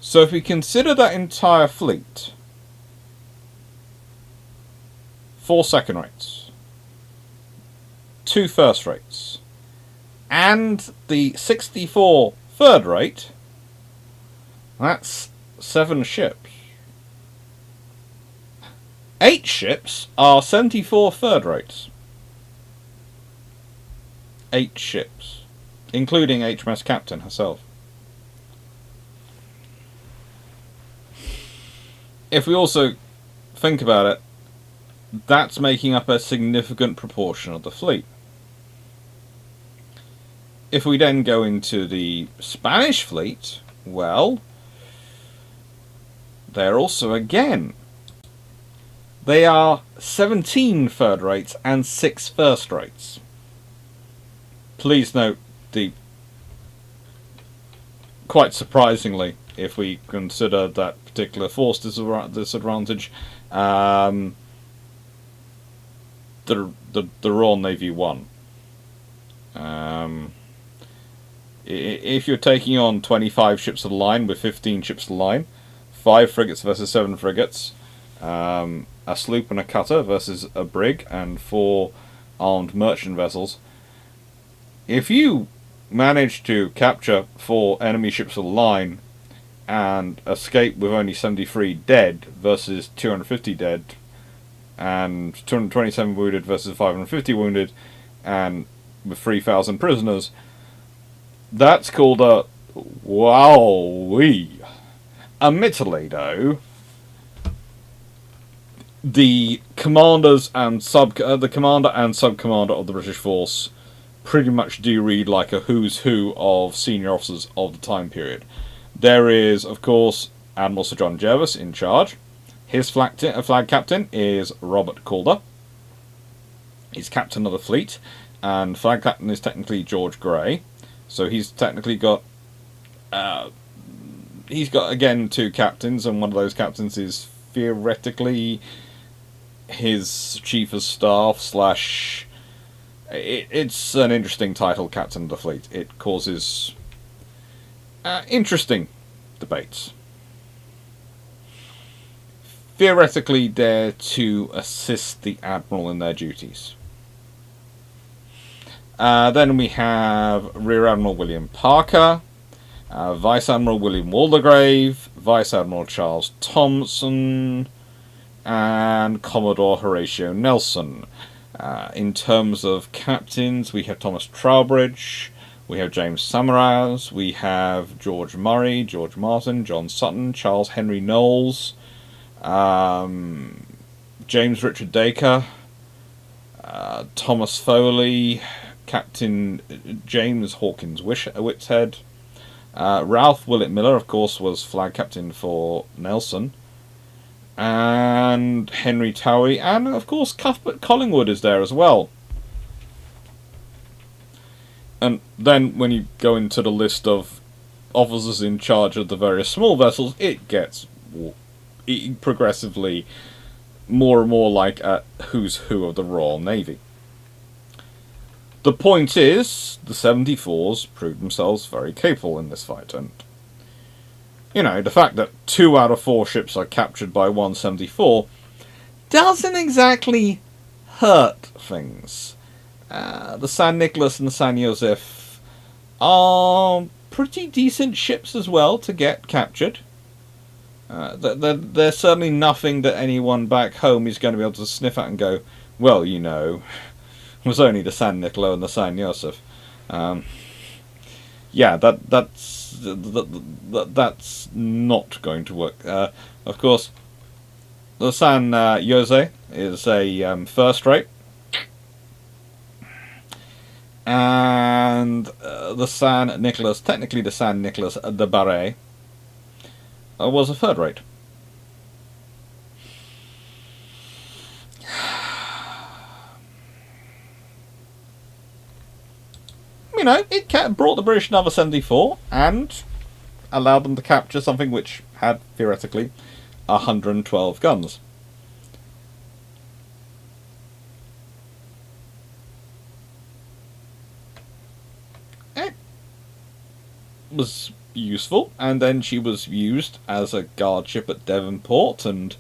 Speaker 1: So if we consider that entire fleet, 4 second rates, 2 first rates, and the 64 third rate, that's 7 ships. 8 ships are 74 third rates. 8 ships, including HMS Captain herself. If we also think about it, that's making up a significant proportion of the fleet. If we then go into the Spanish fleet, well, they're also again, they are 17 third rates and 6 first rates. Please note, quite surprisingly, if we consider that particular force disadvantage, the Royal Navy won. If you're taking on 25 ships of the line with 15 ships of the line, 5 frigates versus 7 frigates, a sloop and a cutter versus a brig and 4 armed merchant vessels, if you manage to capture 4 enemy ships of the line and escape with only 73 dead versus 250 dead, and 227 wounded versus 550 wounded, and with 3,000 prisoners, that's called a wowee. Admittedly, though, the commanders and the commander and sub-commander of the British force pretty much do read like a who's who of senior officers of the time period. There is, of course, Admiral Sir John Jervis in charge. His flag captain is Robert Calder. He's captain of the fleet, and flag captain is technically George Grey. So he's technically got, again 2 captains, and one of those captains is theoretically his chief of staff slash. It's an interesting title, captain of the fleet. It causes interesting debates. Theoretically, there to assist the admiral in their duties. Then we have Rear Admiral William Parker, Vice Admiral William Waldegrave, Vice Admiral Charles Thompson, and Commodore Horatio Nelson. In terms of captains, we have Thomas Trowbridge, we have James Samaras, we have George Murray, George Martin, John Sutton, Charles Henry Knowles, James Richard Dacre, Thomas Foley, Captain James Hawkins Whitshead, Ralph Willett Miller, of course, was flag captain for Nelson, and Henry Towie, and of course Cuthbert Collingwood is there as well. And then when you go into the list of officers in charge of the various small vessels, it gets progressively more and more like a who's who of the Royal Navy. The point is, the 74s proved themselves very capable in this fight, and you know, the fact that 2 out of 4 ships are captured by 174 doesn't exactly hurt things. The San Nicolas and the San Josef are pretty decent ships as well to get captured. They're certainly nothing that anyone back home is going to be able to sniff at and go, well, you know, it was only the San Nicola and the San Josef. Yeah, that's not going to work. Of course, the San Jose is a first rate, and the San Nicolas, technically the San Nicolas de Barre, was a third rate. You know, it brought the British another 74 and allowed them to capture something which had, theoretically, 112 guns. It was useful, and then she was used as a guard ship at Devonport and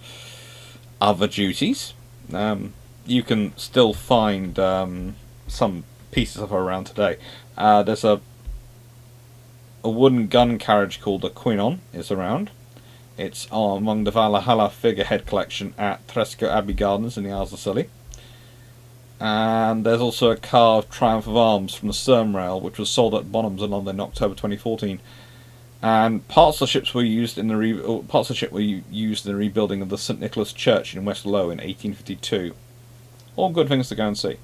Speaker 1: other duties. You can still find some pieces of her around today. There's a wooden gun carriage called the Quinon is around. It's among the Valhalla figurehead collection at Tresco Abbey Gardens in the Isles of Scilly. And there's also a carved Triumph of Arms from the stern rail, which was sold at Bonhams in London in October 2014. And parts of the ships were used in the rebuilding of the St Nicholas Church in West Low in 1852. All good things to go and see.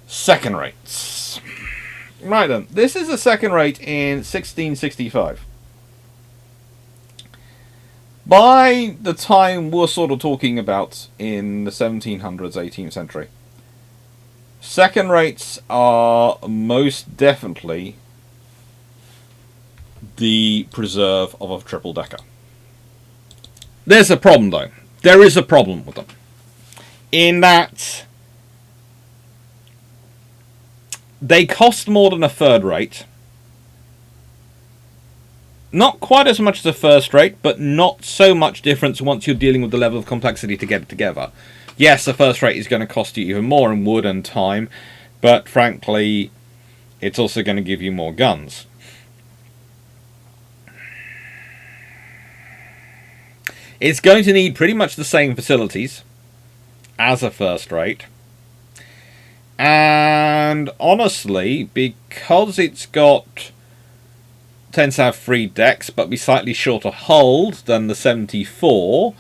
Speaker 1: Second rates. Right then, this is a second rate in 1665. By the time we're sort of talking about in the 1700s, 18th century, second rates are most definitely the preserve of a triple-decker. There's a problem, though. There is a problem with them. In that they cost more than a third rate. Not quite as much as a first rate, but not so much difference once you're dealing with the level of complexity to get it together. Yes, the first rate is going to cost you even more in wood and time, but frankly, it's also going to give you more guns. It's going to need pretty much the same facilities as a first rate. And honestly, because it's tends to have 3 decks, but be slightly shorter hulled than the 74,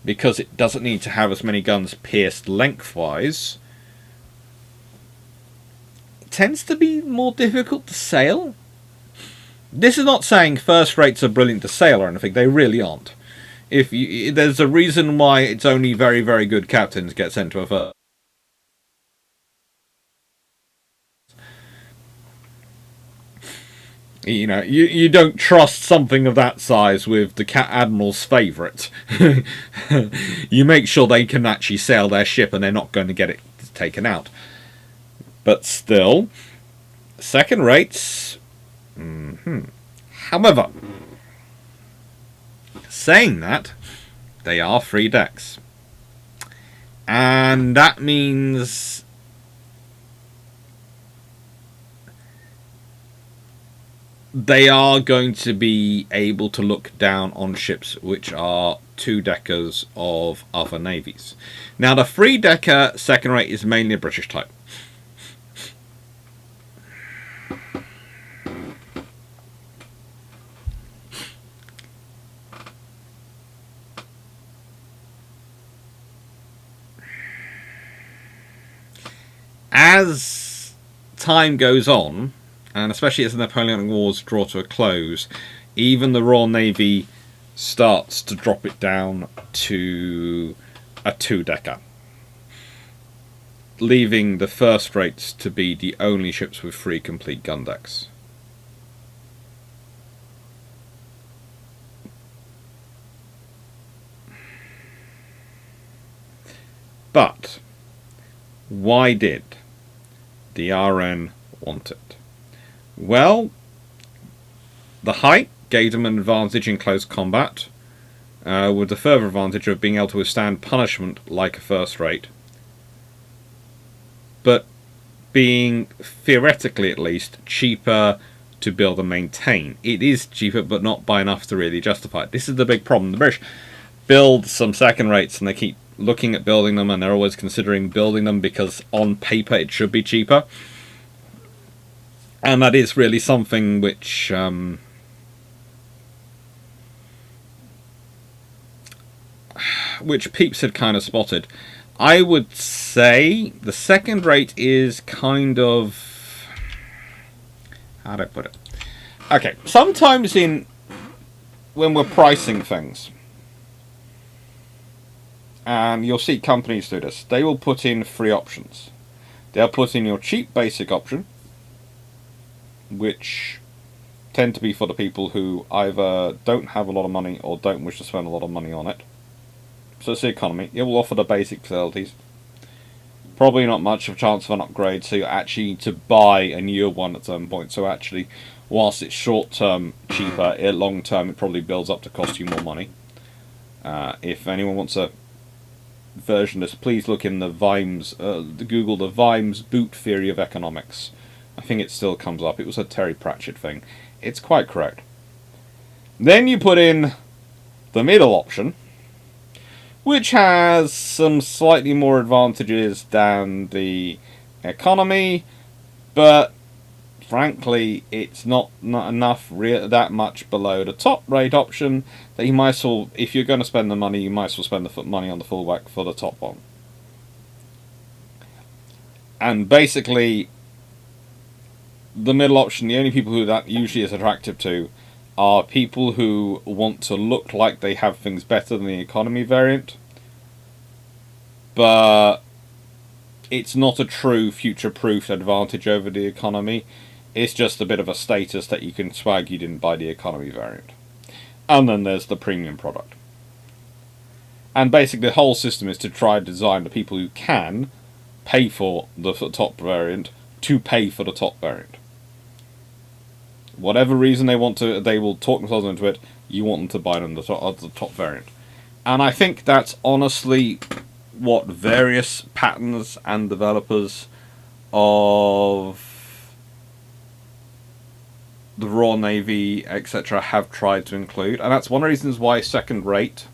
Speaker 1: because it doesn't need to have as many guns pierced lengthwise, it tends to be more difficult to sail. This is not saying first rates are brilliant to sail or anything, they really aren't. There's a reason why it's only very, very good captains get sent to a first. You know, you don't trust something of that size with the Admiral's favourite. You make sure they can actually sail their ship and they're not going to get it taken out. But still, second rates. However, saying that, they are 3 decks. And that means they are going to be able to look down on ships which are two-deckers of other navies. Now, the three-decker second rate is mainly a British type. As time goes on, and especially as the Napoleonic Wars draw to a close, even the Royal Navy starts to drop it down to a two-decker, leaving the first rates to be the only ships with 3 complete gun decks. But why did the RN want it? Well, the height gave them an advantage in close combat, with the further advantage of being able to withstand punishment like a first rate, but being, theoretically at least, cheaper to build and maintain. It is cheaper, but not by enough to really justify it. This is the big problem. The British build some second rates and they keep looking at building them, and they're always considering building them because on paper it should be cheaper. And that is really something which Pepys had kind of spotted. I would say the second rate is kind of... how do I put it? Okay, sometimes when we're pricing things, and you'll see companies do this, they will put in 3 options. They'll put in your cheap basic option, which tend to be for the people who either don't have a lot of money or don't wish to spend a lot of money on it. So it's the economy. It will offer the basic facilities. Probably not much of a chance of an upgrade, so you actually need to buy a newer one at some point. So actually, whilst it's short-term cheaper, long-term it probably builds up to cost you more money. If anyone wants a version of this, please look in the Vimes, Google the Vimes boot theory of economics. I think it still comes up. It was a Terry Pratchett thing. It's quite correct. Then you put in the middle option, which has some slightly more advantages than the economy, but frankly, it's not enough that much below the top rate option that you might as well, if you're going to spend the money, you might as well spend the money on the fullback for the top one. And basically, the middle option, the only people who that usually is attractive to are people who want to look like they have things better than the economy variant, but it's not a true future-proof advantage over the economy. It's just a bit of a status that you can swag you didn't buy the economy variant. And then there's the premium product. And basically the whole system is to try to design the people who can pay for the top variant to pay for the top variant. Whatever reason they want to, they will talk themselves into it. You want them to buy them the top variant. And I think that's honestly what various patterns and developers of the Royal Navy, etc., have tried to include. And that's one of the reasons why second rate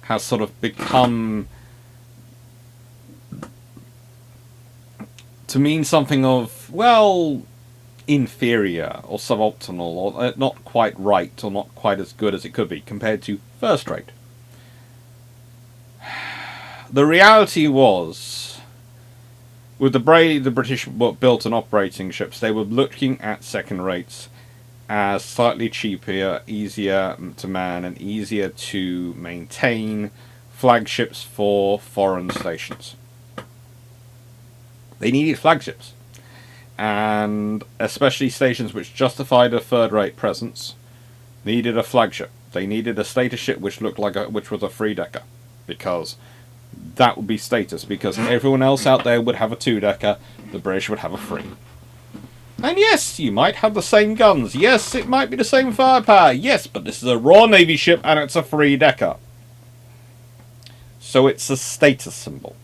Speaker 1: has sort of become to mean something of, well, inferior or suboptimal or not quite right or not quite as good as it could be compared to first rate. The reality was, with the British built and operating ships, they were looking at second rates as slightly cheaper, easier to man and easier to maintain flagships for foreign stations. They needed flagships. And especially stations which justified a third-rate presence needed a flagship. They needed a status ship which looked like which was a 3-decker, because that would be status. Because everyone else out there would have a 2-decker, the British would have a 3. And yes, you might have the same guns. Yes, it might be the same firepower. Yes, but this is a Royal Navy ship and it's a 3-decker. So it's a status symbol,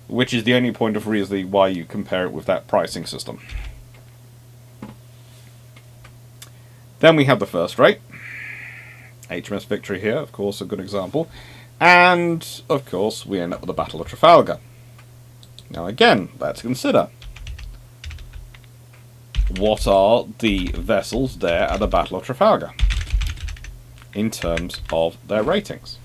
Speaker 1: which is the only point of reason why you compare it with that pricing system. Then we have the first rate. HMS Victory here, of course, a good example. And, of course, we end up with the Battle of Trafalgar. Now again, let's consider. What are the vessels there at the Battle of Trafalgar in terms of their ratings?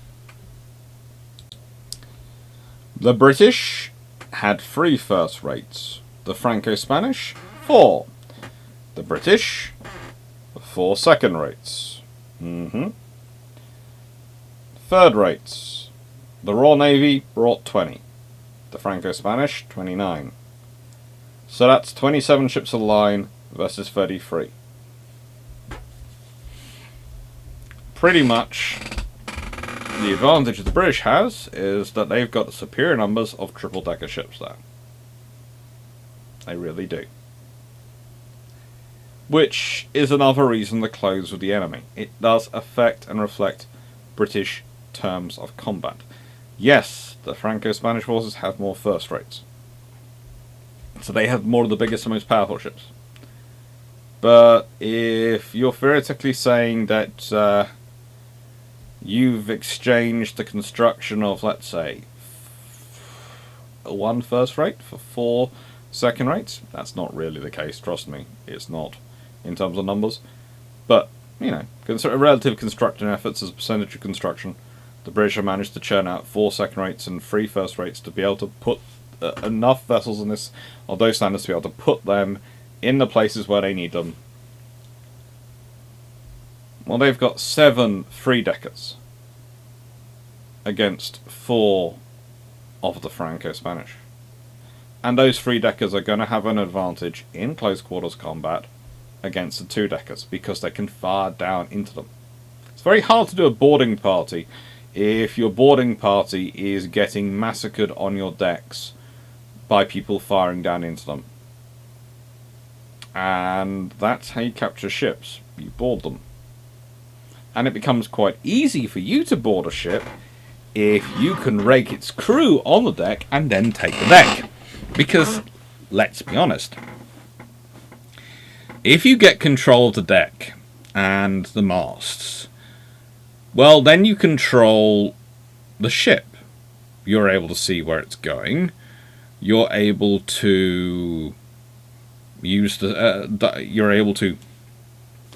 Speaker 1: The British had 3 first rates. The Franco-Spanish, 4. The British, 4 second rates. Third rates. The Royal Navy brought 20. The Franco-Spanish, 29. So that's 27 ships of the line versus 33. Pretty much, the advantage that the British has is that they've got superior numbers of triple-decker ships there. They really do. Which is another reason to close with the enemy. It does affect and reflect British terms of combat. Yes, the Franco-Spanish forces have more first rates. So they have more of the biggest and most powerful ships. But if you're theoretically saying that you've exchanged the construction of, let's say, 1 first rate for 4 second rates, that's not really the case, trust me. It's not in terms of numbers. But, you know, consider relative construction efforts as a percentage of construction. The British have managed to churn out 4 second rates and 3 first rates to be able to put enough vessels in this, of those standards, to be able to put them in the places where they need them. Well, they've got 7 3-deckers against 4 of the Franco-Spanish. And those 3-deckers are going to have an advantage in close quarters combat against the 2-deckers because they can fire down into them. It's very hard to do a boarding party if your boarding party is getting massacred on your decks by people firing down into them. And that's how you capture ships. You board them. And it becomes quite easy for you to board a ship if you can rake its crew on the deck and then take the deck. Because, let's be honest, if you get control of the deck and the masts, well, then you control the ship. You're able to see where it's going. You're able to use you're able to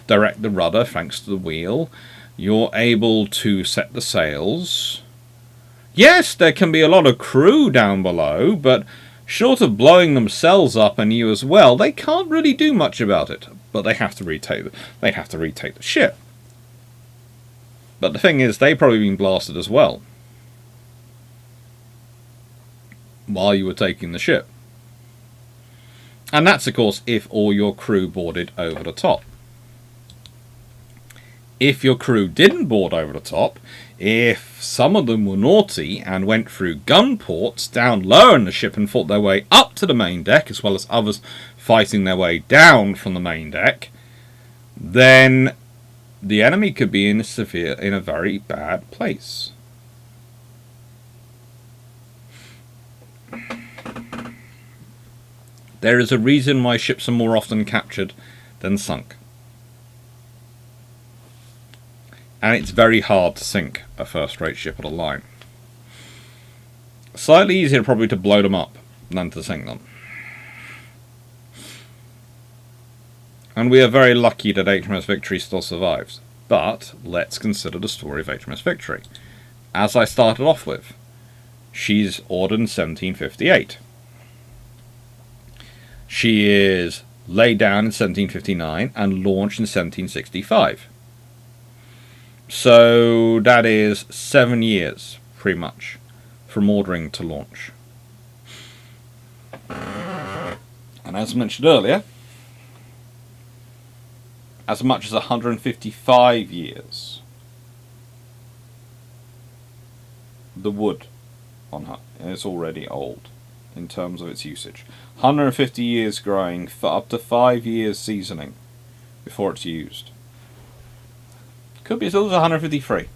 Speaker 1: direct the rudder thanks to the wheel. You're able to set the sails. Yes, there can be a lot of crew down below, but short of blowing themselves up and you as well, they can't really do much about it. But they have to retake the ship. But the thing is, they've probably been blasted as well while you were taking the ship. And that's, of course, if all your crew boarded over the top. If your crew didn't board over the top, if some of them were naughty and went through gun ports down lower in the ship and fought their way up to the main deck, as well as others fighting their way down from the main deck, then the enemy could be in a very bad place. There is a reason why ships are more often captured than sunk. And it's very hard to sink a first-rate ship at a line. Slightly easier probably to blow them up than to sink them. And we are very lucky that HMS Victory still survives. But let's consider the story of HMS Victory. As I started off with, she's ordered in 1758. She is laid down in 1759 and launched in 1765. So that is 7 years, pretty much, from ordering to launch. And as mentioned earlier, as much as 155 years, the wood on her is already old in terms of its usage. 150 years growing for up to 5 years seasoning before it's used. Could be as little as 153.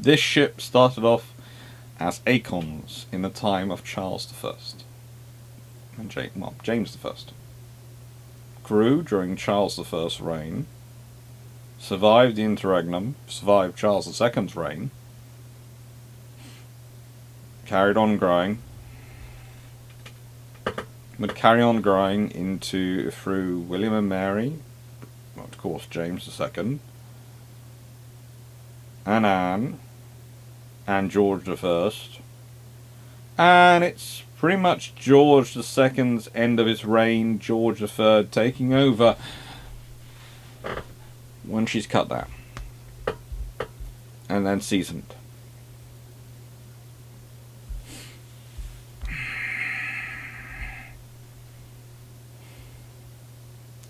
Speaker 1: This ship started off as Acons in the time of Charles I and James I. Grew during Charles I's reign, survived the interregnum, survived Charles II's reign, carried on growing, would carry on growing through William and Mary, of course James II, and Anne, and George I, and it's pretty much George II's end of his reign, George III taking over when she's cut down and then seasoned.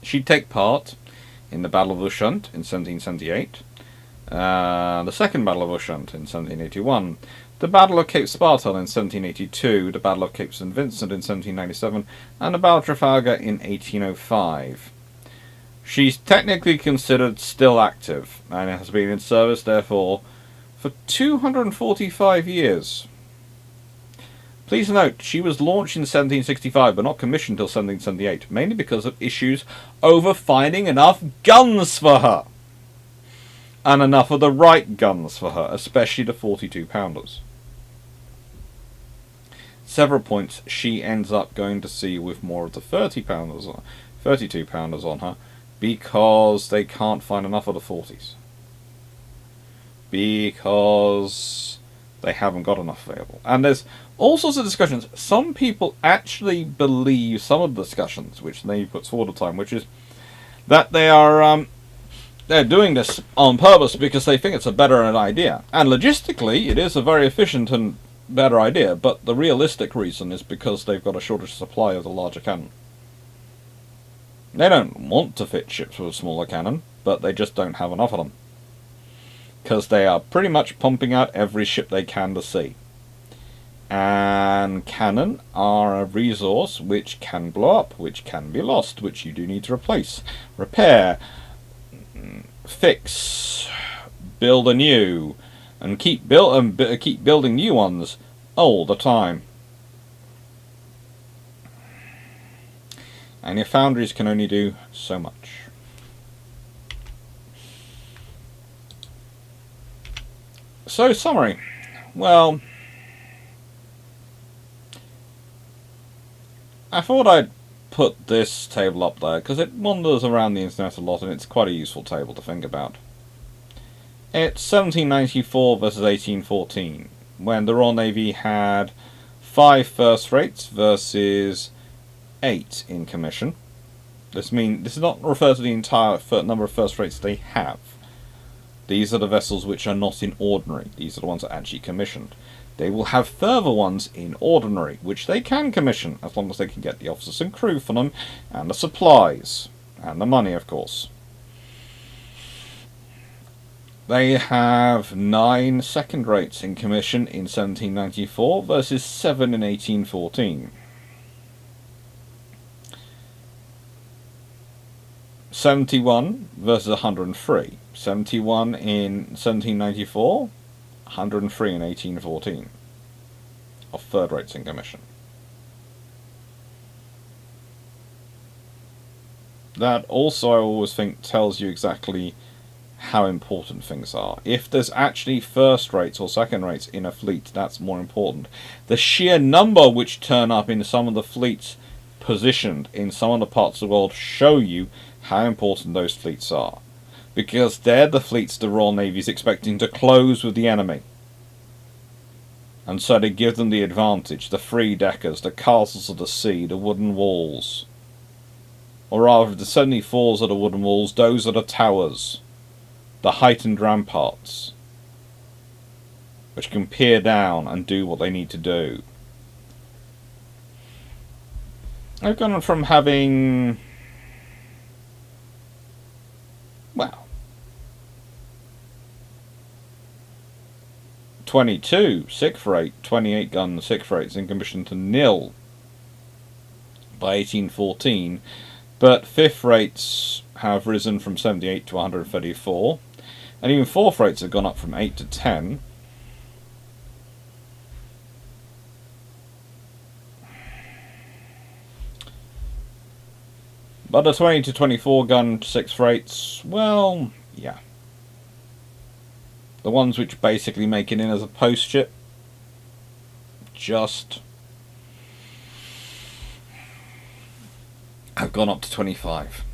Speaker 1: She'd take part in the Battle of Ushant in 1778, the Second Battle of Ushant in 1781, the Battle of Cape Spartel in 1782, the Battle of Cape St. Vincent in 1797, and the Battle of Trafalgar in 1805. She's technically considered still active, and has been in service, therefore, for 245 years. Please note, she was launched in 1765, but not commissioned until 1778, mainly because of issues over finding enough guns for her. And enough of the right guns for her, especially the 42-pounders. Several points she ends up going to sea with more of the 32-pounders on her, because they can't find enough of the 40s. Because they haven't got enough available. And there's all sorts of discussions. Some people actually believe some of the discussions, which Navy puts forward all the time, which is that they are they're doing this on purpose because they think it's a better idea. And logistically, it is a very efficient and better idea, but the realistic reason is because they've got a shortage supply of the larger cannon. They don't want to fit ships with a smaller cannon, but they just don't have enough of them. Because they are pretty much pumping out every ship they can to sea. And cannon are a resource which can blow up, which can be lost, which you do need to replace, repair, fix, build anew, and keep building new ones all the time. And your foundries can only do so much. So, summary. Well, I thought I'd put this table up there because it wanders around the internet a lot and it's quite a useful table to think about. It's 1794 versus 1814, when the Royal Navy had 5 first rates versus 8 in commission. This does not refer to the entire number of first rates they have. These are the vessels which are not in ordinary. These are the ones that are actually commissioned. They will have further ones in ordinary, which they can commission, as long as they can get the officers and crew for them, and the supplies, and the money, of course. They have 9 second rates in commission in 1794 versus 7 in 1814. 71 versus 103. 71 in 1794, 103 in 1814 of third rates in commission. That also, I always think, tells you exactly how important things are. If there's actually first rates or second rates in a fleet, that's more important. The sheer number which turn up in some of the fleets positioned in some of the parts of the world show you how important those fleets are. Because they're the fleets the Royal Navy is expecting to close with the enemy. And so they give them the advantage, the three-deckers, the castles of the sea, the wooden walls. Or rather, the 74s are the wooden walls, those are the towers, the heightened ramparts, which can peer down and do what they need to do. I've gone from having, well, 22 6th rate, 28 gun 6th rates in commission to nil by 1814, but 5th rates have risen from 78 to 134, and even 4th rates have gone up from 8 to 10, But the 20 to 24 gun 6 rates, well, yeah. The ones which basically make it in as a post ship, just have gone up to 25.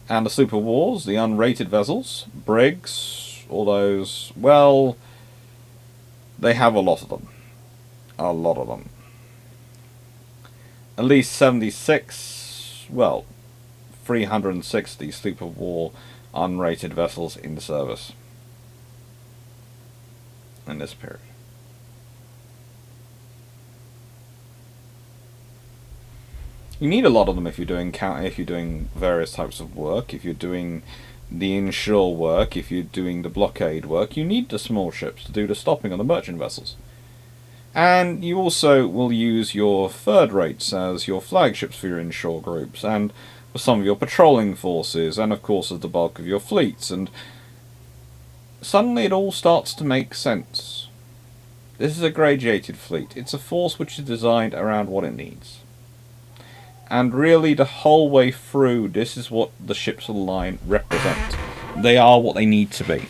Speaker 1: And the Super Wars, the unrated vessels, brigs, all those, well, they have a lot of them. A lot of them. At least 76, well, 360 Super War unrated vessels in the service in this period. You need a lot of them if you're doing various types of work. If you're doing the inshore work, if you're doing the blockade work, you need the small ships to do the stopping on the merchant vessels. And you also will use your third rates as your flagships for your inshore groups, and for some of your patrolling forces, and of course as the bulk of your fleets, and suddenly it all starts to make sense. This is a gradiated fleet. It's a force which is designed around what it needs. And really the whole way through, this is what the ships of the line represent. They are what they need to be.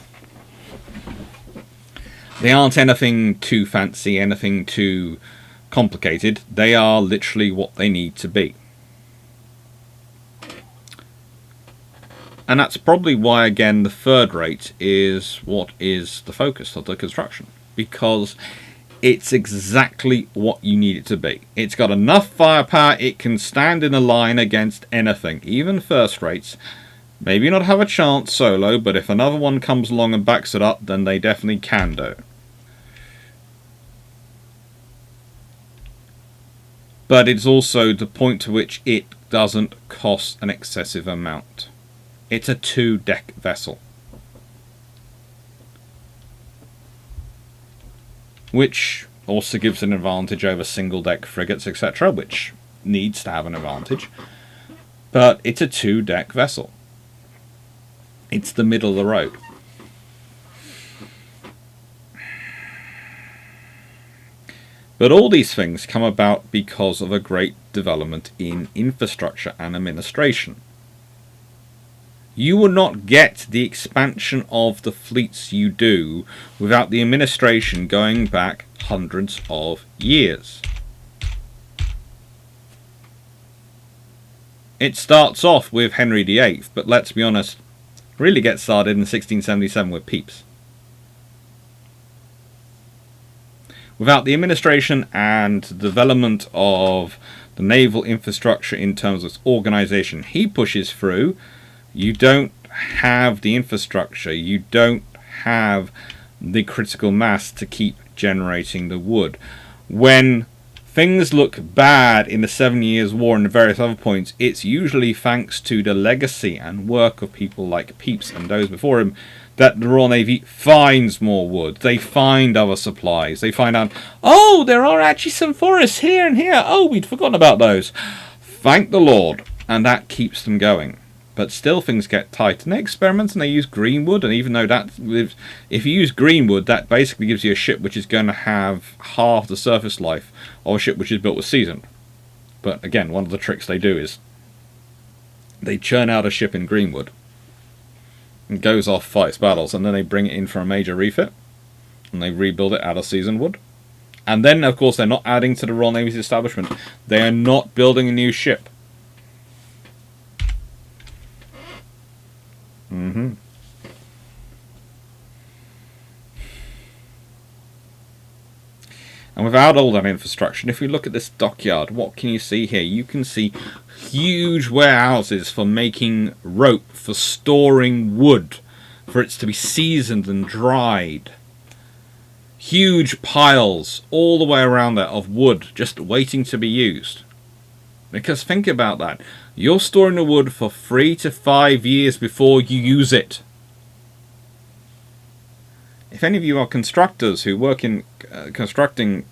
Speaker 1: They aren't anything too fancy, anything too complicated. They are literally what they need to be. And that's probably why, again, the third rate is what is the focus of the construction. Because it's exactly what you need it to be. It's got enough firepower, it can stand in a line against anything. Even first rates, maybe not have a chance solo, but if another one comes along and backs it up, then they definitely can do. But it's also the point to which it doesn't cost an excessive amount. It's a 2-deck vessel, which also gives an advantage over single-deck frigates, etc., which needs to have an advantage. But it's a 2-deck vessel. It's the middle of the road. But all these things come about because of a great development in infrastructure and administration. You will not get the expansion of the fleets you do without the administration going back hundreds of years. It starts off with Henry VIII, but let's be honest, really gets started in 1677 with Pepys. Without the administration and development of the naval infrastructure in terms of its organisation he pushes through, you don't have the infrastructure, you don't have the critical mass to keep generating the wood. When things look bad in the 7 Years' War and various other points, it's usually thanks to the legacy and work of people like Pepys and those before him that the Royal Navy finds more wood. They find other supplies. They find out, oh, there are actually some forests here and here. Oh, we'd forgotten about those. Thank the Lord. And that keeps them going. But still things get tight. And they experiment and they use green wood. And even though that, if you use green wood, that basically gives you a ship which is going to have half the surface life of a ship which is built with seasoned. But again, one of the tricks they do is they churn out a ship in green wood. And goes off, fights battles, and then they bring it in for a major refit, and they rebuild it out of seasoned wood. And then, of course, they're not adding to the Royal Navy's establishment. They are not building a new ship. And without all that infrastructure, if we look at this dockyard, what can you see here? You can see huge warehouses for making rope, for storing wood, for it to be seasoned and dried. Huge piles all the way around there of wood just waiting to be used. Because think about that. You're storing the wood for 3 to 5 years before you use it. If any of you are constructors who work in constructing,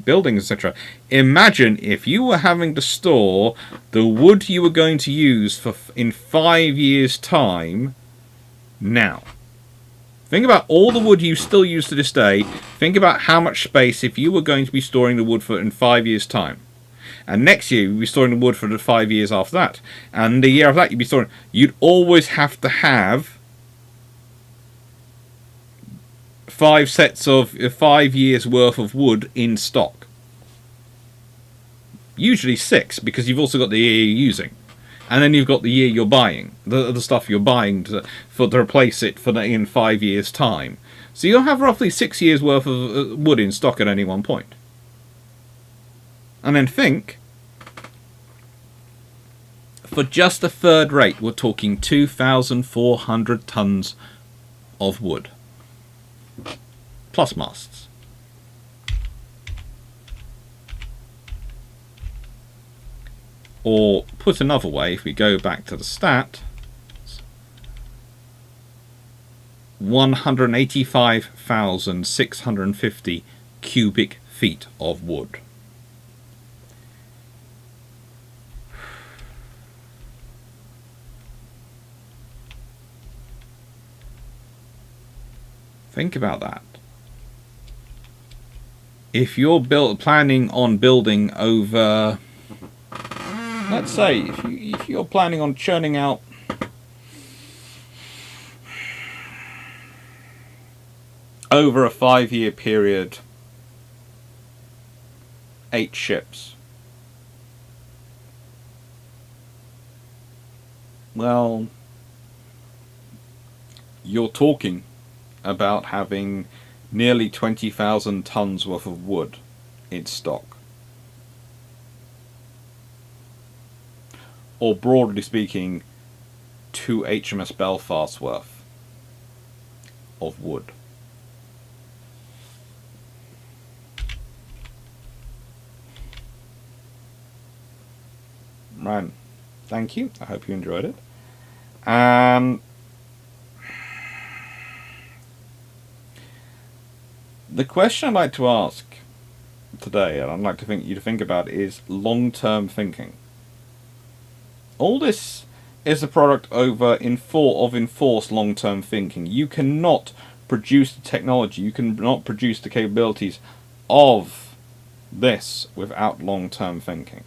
Speaker 1: buildings, etc., imagine if you were having to store the wood you were going to use in 5 years' time now. Think about all the wood you still use to this day. Think about how much space if you were going to be storing the wood for in 5 years' time. and next year you'd be storing the wood for the 5 years after that, and the year after that you'd be storing. You'd always have to have 5 sets of 5 years worth of wood in stock. Usually 6, because you've also got the year you're using, and then you've got the year you're buying, the stuff you're buying to replace it in 5 years' time. So you'll have roughly 6 years worth of wood in stock at any one point. And then think, for just the third rate, we're talking 2,400 tons of wood, plus masts. Or put another way, if we go back to the stat, 185,650 cubic feet of wood. Think about that. If you're planning on building over, let's say, if you're planning on churning out over a 5-year period 8 ships, well, you're talking about having nearly 20,000 tons worth of wood in stock. Or broadly speaking, 2 HMS Belfast worth of wood. Right, thank you. I hope you enjoyed it. The question I'd like to ask today, and I'd like you to think about, is long-term thinking. All this is a product of enforced long-term thinking. You cannot produce the technology, you cannot produce the capabilities of this without long-term thinking.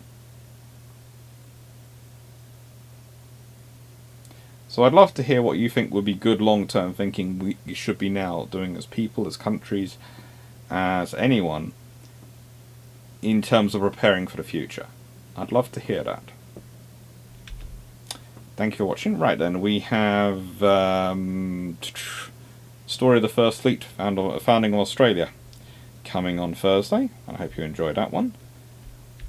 Speaker 1: So I'd love to hear what you think would be good long-term thinking we should be now doing as people, as countries, as anyone, in terms of preparing for the future. I'd love to hear that. Thank you for watching. Right then, we have Story of the First Fleet, founding of Australia, coming on Thursday. I hope you enjoyed that one.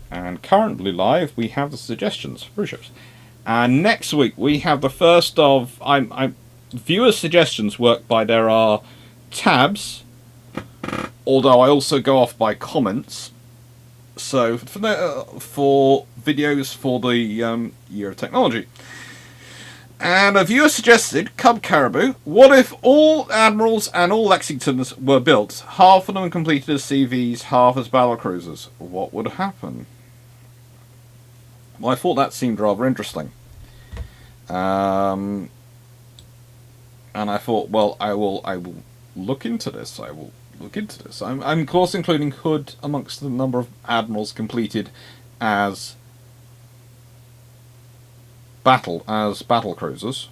Speaker 1: And currently live, we have the suggestions for ships. And next week we have the first of viewers' suggestions work by there are tabs, although I also go off by comments. So for videos for the Year of Technology. And a viewer suggested, Cub Caribou, what if all Admirals and all Lexingtons were built, half of them completed as CVs, half as battlecruisers? What would happen? Well, I thought that seemed rather interesting. And I thought, well, I will look into this. I'm of course including Hood amongst the number of Admirals completed as battle cruisers.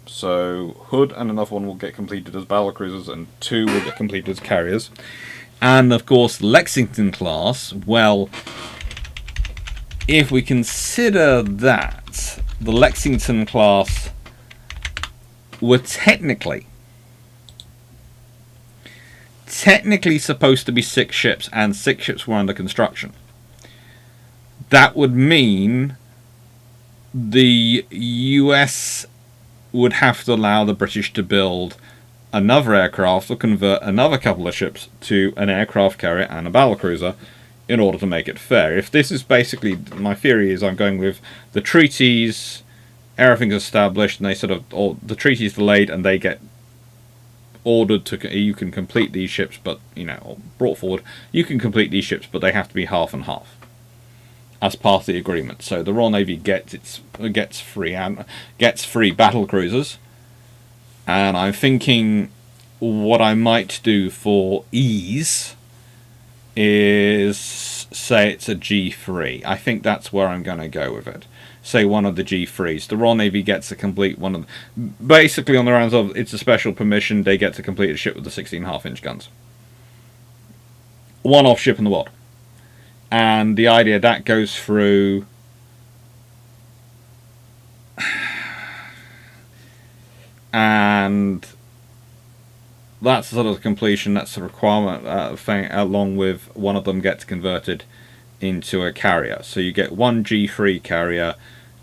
Speaker 1: So Hood and another one will get completed as battle cruisers, and 2 will get completed as carriers. And of course, Lexington class. Well, if we consider that the Lexington class were technically supposed to be 6 ships, and 6 ships were under construction, that would mean the US would have to allow the British to build another aircraft or convert another couple of ships to an aircraft carrier and a battlecruiser in order to make it fair. If this is basically, my theory is I'm going with the treaties, everything's established, and they or the treaty's delayed and they get ordered to, you can complete these ships, but, or brought forward, you can complete these ships, but they have to be half and half as part of the agreement. So the Royal Navy gets free battle cruisers, and I'm thinking what I might do for ease is say it's a G3. I think that's where I'm going to go with it. Say one of the G3s. The Royal Navy gets to complete one of them. Basically, on the grounds of it's a special permission, they get to complete a ship with the 16.5-inch guns. One-off ship in the world. And the idea that goes through... and that's sort of the completion, that's the requirement thing, along with one of them gets converted into a carrier. So you get one G3 carrier,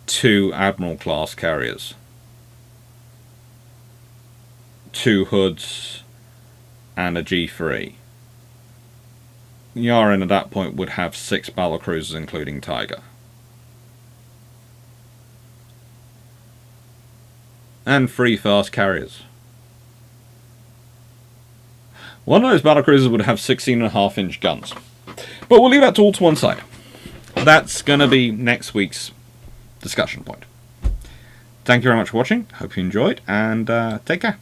Speaker 1: 2 Admiral class carriers, 2 hoods, and a G3. Yaren at that point would have 6 battle cruisers, including Tiger. And 3 fast carriers. One of those battle cruisers would have 16.5-inch guns. But we'll leave that all to one side. That's going to be next week's discussion point. Thank you very much for watching. Hope you enjoyed, and take care.